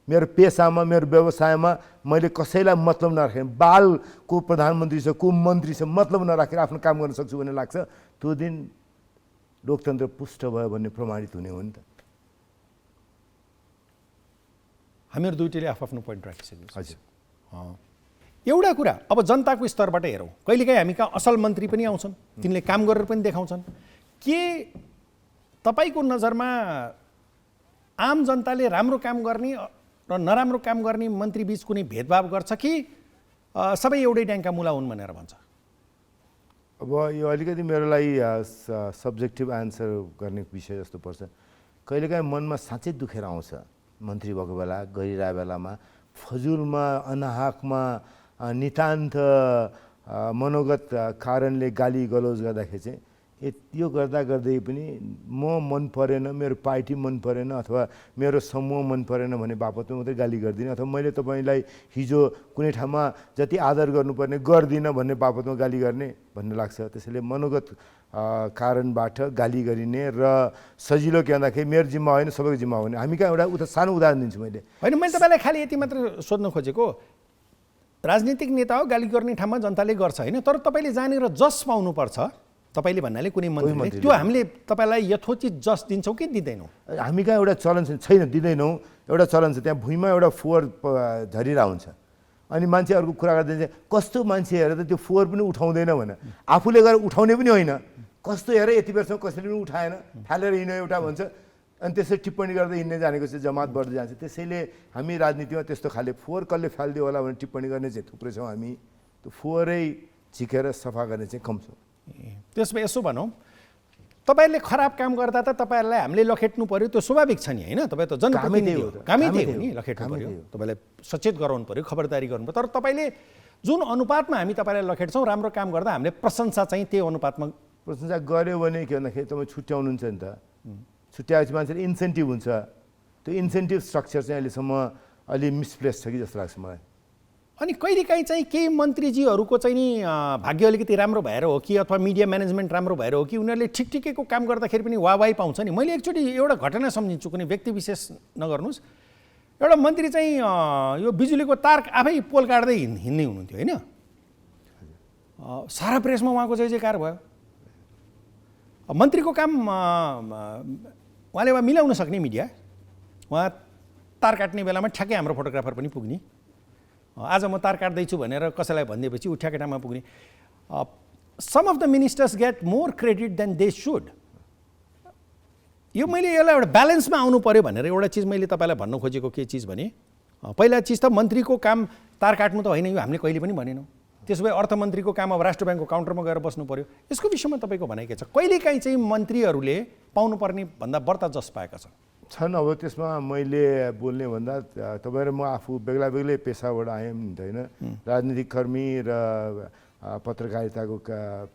मेरो पेसामा, मेरो व्यवसायमा मैले कसैलाई मतलब नराखेर, बालको प्रधानमन्त्री छ, को मन्त्री छ, मतलब नराखेर आफ्नो काम गर्न सक्छु भन्ने लाग्छ, त्यो दिन लोकतन्त्र पुष्ट भयो भन्ने प्रमाणित हुने हो नि त। हामीहरू दुईटैले आफ्नो पोइन्ट राखिसक्यौँ। हजुर, एउटा कुरा अब जनताको स्तरबाट हेरौँ, कहिलेकाहीँ हामी कहाँ असल मन्त्री पनि आउँछन्, तिनले काम गरेर पनि देखाउँछन्। के तपाईँको नजरमा आम जनताले राम्रो काम गर्ने र नराम्रो काम गर्ने मन्त्री बीच कुनै भेदभाव गर्छ कि सबै एउटै ड्याङका मुला हुन् भनेर भन्छ? अब यो अलिकति मेरो लागि सब्जेक्टिभ आन्सर गर्ने विषय जस्तो पर्छ। कहिलेकाहीँ मनमा साँच्चै दुखेर आउँछ, मन्त्री भएको बेला, गरिरहेको बेलामा फजुलमा, अनाहकमा, नितान्त मनोगत कारणले गाली गलौज गर्दाखेरि चाहिँ यो गर्दा गर्दै पनि म मन परेन, मेरो पार्टी मन परेन, अथवा मेरो समूह मन परेन भने बापतमा मात्रै गाली गर्दिनँ, अथवा मैले तपाईँलाई हिजो कुनै ठाउँमा जति आदर गर्नुपर्ने गर्दिनँ भन्ने बापतमा गाली गर्ने भन्ने लाग्छ। त्यसैले मनोगत कारणबाट गाली गरिने र सजिलो के भन्दाखेरि मेरो जिम्मा होइन सबैको जिम्मा होइन। हामी कहाँ एउटा सानो उदाहरण दिन्छु मैले। होइन, मैले तपाईँलाई खालि यति मात्र सोध्न खोजेको, राजनीतिक नेता हो, गाली गर्ने ठाउँमा जनताले गर्छ होइन, तर तपाईँले जानेर जस पाउनुपर्छ, तपाईँले भन्नाले कुनै मन्त्रीले, त्यो हामीले तपाईँलाई यथोचित जस दिन्छौँ कि दिँदैनौँ? हामी कहाँ एउटा चलन छैन, दिँदैनौँ। एउटा चलन छ, त्यहाँ भुइँमा एउटा फोहोर झरिरहेको हुन्छ, अनि मान्छेहरूको कुरा गर्दा चाहिँ कस्तो मान्छे हेरेर त त्यो फोहोर पनि उठाउँदैन भने, आफूले गएर उठाउने पनि होइन, कस्तो हेरेर यति बेरसम्म कसैले पनि उठाएन, फालेर हिँड्यो एउटा भन्छ, अनि त्यसरी टिप्पणी गर्दै हिँड्ने जानेको चाहिँ जमात बढ्दै जान्छ। त्यसैले हामी राजनीतिमा त्यस्तो खाले फोहोर कसले फालिदियो होला भनेर टिप्पणी गर्ने चाहिँ थुप्रै छौँ। हामी त्यो फोहोरै झिकेर सफा गर्ने चाहिँ कम छौँ। त्यसो भए यसो भनौँ, तपाईँहरूले खराब काम गर्दा त तपाईँहरूलाई हामीले लखेट्नु पर्यो, त्यो स्वाभाविक छ नि होइन? तपाईँ त जनप्रतिनिधि हो, कामै त्यही हो नि, लखेट्नु पर्यो, तपाईँलाई सचेत गराउनु पर्यो, खबरदारी गर्नु पर्यो। तर तपाईँले जुन अनुपातमा हामी तपाईँलाई लखेट्छौँ राम्रो काम गर्दा हामीले प्रशंसा चाहिँ त्यही अनुपातमा प्रशंसा गऱ्यो भने के भन्दाखेरि तपाईँ छुट्याउनुहुन्छ नि त, छुट्याएपछि मान्छेले इन्सेन्टिभ हुन्छ, त्यो इन्सेन्टिभ स्ट्रक्चर चाहिँ अहिलेसम्म अलि मिसप्लेस छ कि जस्तो लाग्छ मलाई। अनि कहिलेकाहीँ चाहिँ केही मन्त्रीजीहरूको चाहिँ नि भाग्य अलिकति राम्रो भएर हो कि अथवा मिडिया म्यानेजमेन्ट राम्रो भएर हो कि उनीहरूले ठिकठिकैको काम गर्दाखेरि पनि वाहवाही पाउँछ नि। मैले एकचोटि एउटा घटना सम्झिन्छु, कुनै व्यक्ति विशेष नगर्नुहोस्, एउटा मन्त्री चाहिँ यो बिजुलीको तार आफै पोल काट्दै हिँड्दै हुनुहुन्थ्यो होइन, सारा प्रेसमा उहाँको जय जयकार भयो। मन्त्रीको काम उहाँले मिलाउन सक्ने मिडिया, उहाँ तार काट्ने बेलामा ठ्याक्कै हाम्रो फोटोग्राफर पनि पुग्ने, आज म तार काट्दैछु भनेर कसैलाई भनिदिएपछि ऊ ठ्याक्कै ठाउँमा पुग्ने। Some of the ministers get more credit than they should. यो मैले यसलाई एउटा ब्यालेन्समा आउनु पर्यो भनेर एउटा चिज मैले तपाईँलाई भन्न खोजेको के चिज भने, पहिला चिज त मन्त्रीको काम तार काट्नु त होइन, यो हामीले कहिले पनि भनेनौँ। त्यसो भए अर्थमन्त्रीको काम अब राष्ट्र ब्याङ्कको काउन्टरमा गएर बस्नु पर्यो, यसको विषयमा तपाईँको भनाइ के छ? कहिलेकाहीँ चाहिँ मन्त्रीहरूले पाउनुपर्ने भन्दा बढ्ता जस पाएका छन्। अब त्यसमा मैले बोल्ने भन्दा तपाईँ र म आफू बेग्ला बेग्लै पेसाबाट आएँ नि त होइन, राजनीतिक कर्मी र पत्रकारिताको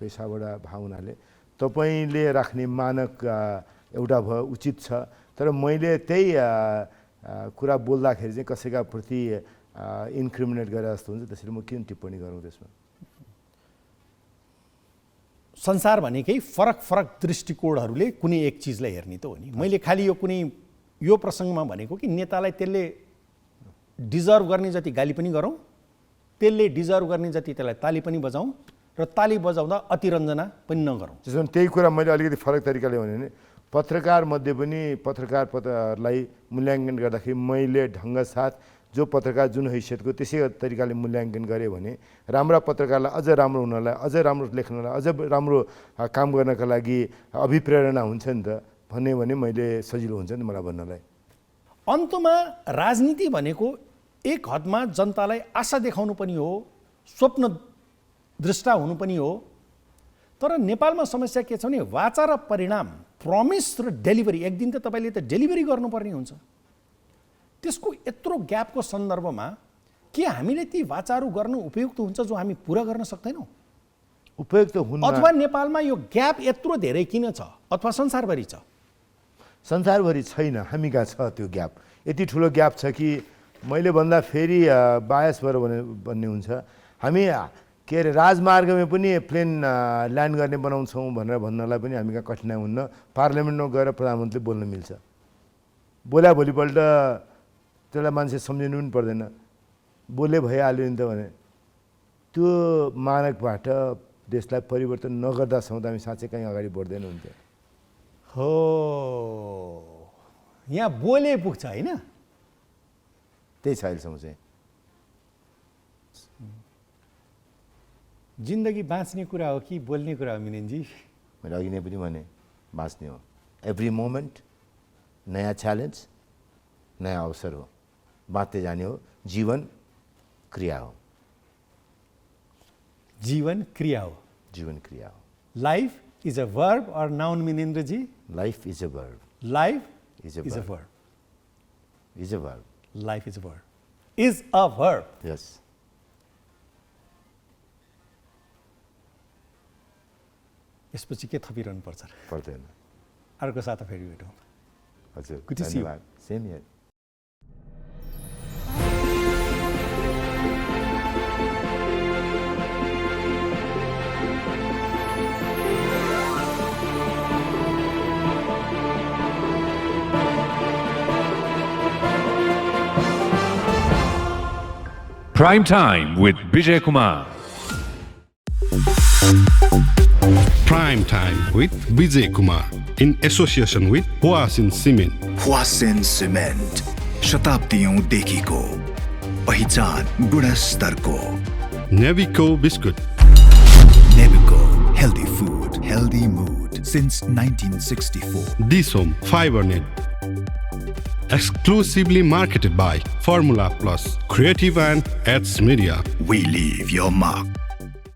पेसाबाट भए हुनाले तपाईँले राख्ने मानक एउटा भयो, उचित छ। तर मैले त्यही कुरा बोल्दाखेरि चाहिँ कसैका प्रति इन्क्रिमिनेट गरे जस्तो हुन्छ, त्यसरी म किन टिप्पणी गरौँ त्यसमा? संसार भनेकै फरक फरक दृष्टिकोणहरूले कुनै एक चिजलाई हेर्ने त हो नि। मैले खालि यो प्रसङ्गमा भनेको कि नेतालाई त्यसले डिजर्भ गर्ने जति गाली पनि गरौँ, त्यसले डिजर्भ गर्ने जति त्यसलाई ताली पनि बजाउँ, र ताली बजाउँदा अतिरञ्जना पनि नगरौँ। त्यसो भने त्यही कुरा मैले अलिकति फरक तरिकाले भने पत्रकार मध्ये पनि पत्रकारलाई मूल्याङ्कन गर्दाखेरि मैले ढङ्गसाथ जो पत्रकार जुन हैसियतको त्यसै तरिकाले मूल्याङ्कन गरेँ भने राम्रा पत्रकारलाई अझ राम्रो हुनलाई, अझ राम्रो लेख्नलाई, अझ राम्रो काम गर्नका लागि अभिप्रेरणा हुन्छ नि त भन्ने भने मैले सजिलो हुन्छ नि मलाई भन्नलाई। अन्तमा राजनीति भनेको एक हदमा जनतालाई आशा देखाउनु पनि हो, स्वप्न दृष्टा हुनु पनि हो। तर नेपालमा समस्या के छ भने वाचा र परिणाम, प्रमिस र डेलिभरी, एक दिन त तपाईँले त डेलिभरी गर्नुपर्ने हुन्छ। त्यसको यत्रो ग्यापको सन्दर्भमा के हामीले ती वाचाहरू गर्नु उपयुक्त हुन्छ जो हामी पुरा गर्न सक्दैनौँ? उपयुक्त हुन्न। अथवा नेपालमा यो ग्याप यत्रो धेरै किन छ, अथवा संसारभरि छ? संसारभरि छैन, हामी कहाँ छ त्यो ग्याप। यति ठुलो ग्याप छ कि मैले भन्दा फेरि बायस भएर भन्ने हुन्छ। हामी के अरे राजमार्गमा पनि प्लेन ल्यान्ड गर्ने बनाउँछौँ भनेर भन्नलाई पनि हामी कहाँ कठिनाइ हुन्न। पार्लियामेन्टमा गएर प्रधानमन्त्री बोल्न मिल्छ, बोल्या भोलिपल्ट त्यसलाई मान्छे सम्झिनु पनि पर्दैन, बोले भइहाल्यो नि त भने त्यो मानकबाट देशलाई परिवर्तन नगर्दासम्म त हामी साँच्चै कहीँ अगाडि बढ्दैन हुन्थ्यो। हो, यहाँ बोले पुग्छ होइन? त्यही छ अहिलेसम्म चाहिँ। जिन्दगी बाँच्ने कुरा हो कि बोल्ने कुरा हो मिनेनजी? मैले अघि नै पनि भने बाँच्ने हो। एभ्री मोमेन्ट नयाँ च्यालेन्ज, नयाँ अवसर हो, बाँच्दै जाने हो। जीवन क्रिया हो। जीवन क्रिया हो। जीवन क्रिया हो। Life is a verb or noun Minendraji? Life is a verb. Life is a verb. Is a verb. Life is a verb. Is a verb. Yes. यसपछि के थपिरहनु पर्छ? पर्दैन। अर्को साता फेरि भेटौँ। हजुर, Good to see you. धन्यवाद। Same here. Prime Time with Bijay Kumar. Prime Time with Bijay Kumar in association with Huasin Cement. Huasin Cement, शताब्दियों देखिको पहिचान गुणस्तरको। Nevico Biscuit. Nebico, healthy food, healthy mood since 1964. Disom Fibernet. Exclusively marketed by Formula Plus, Creative and Ads Media. We leave your mark.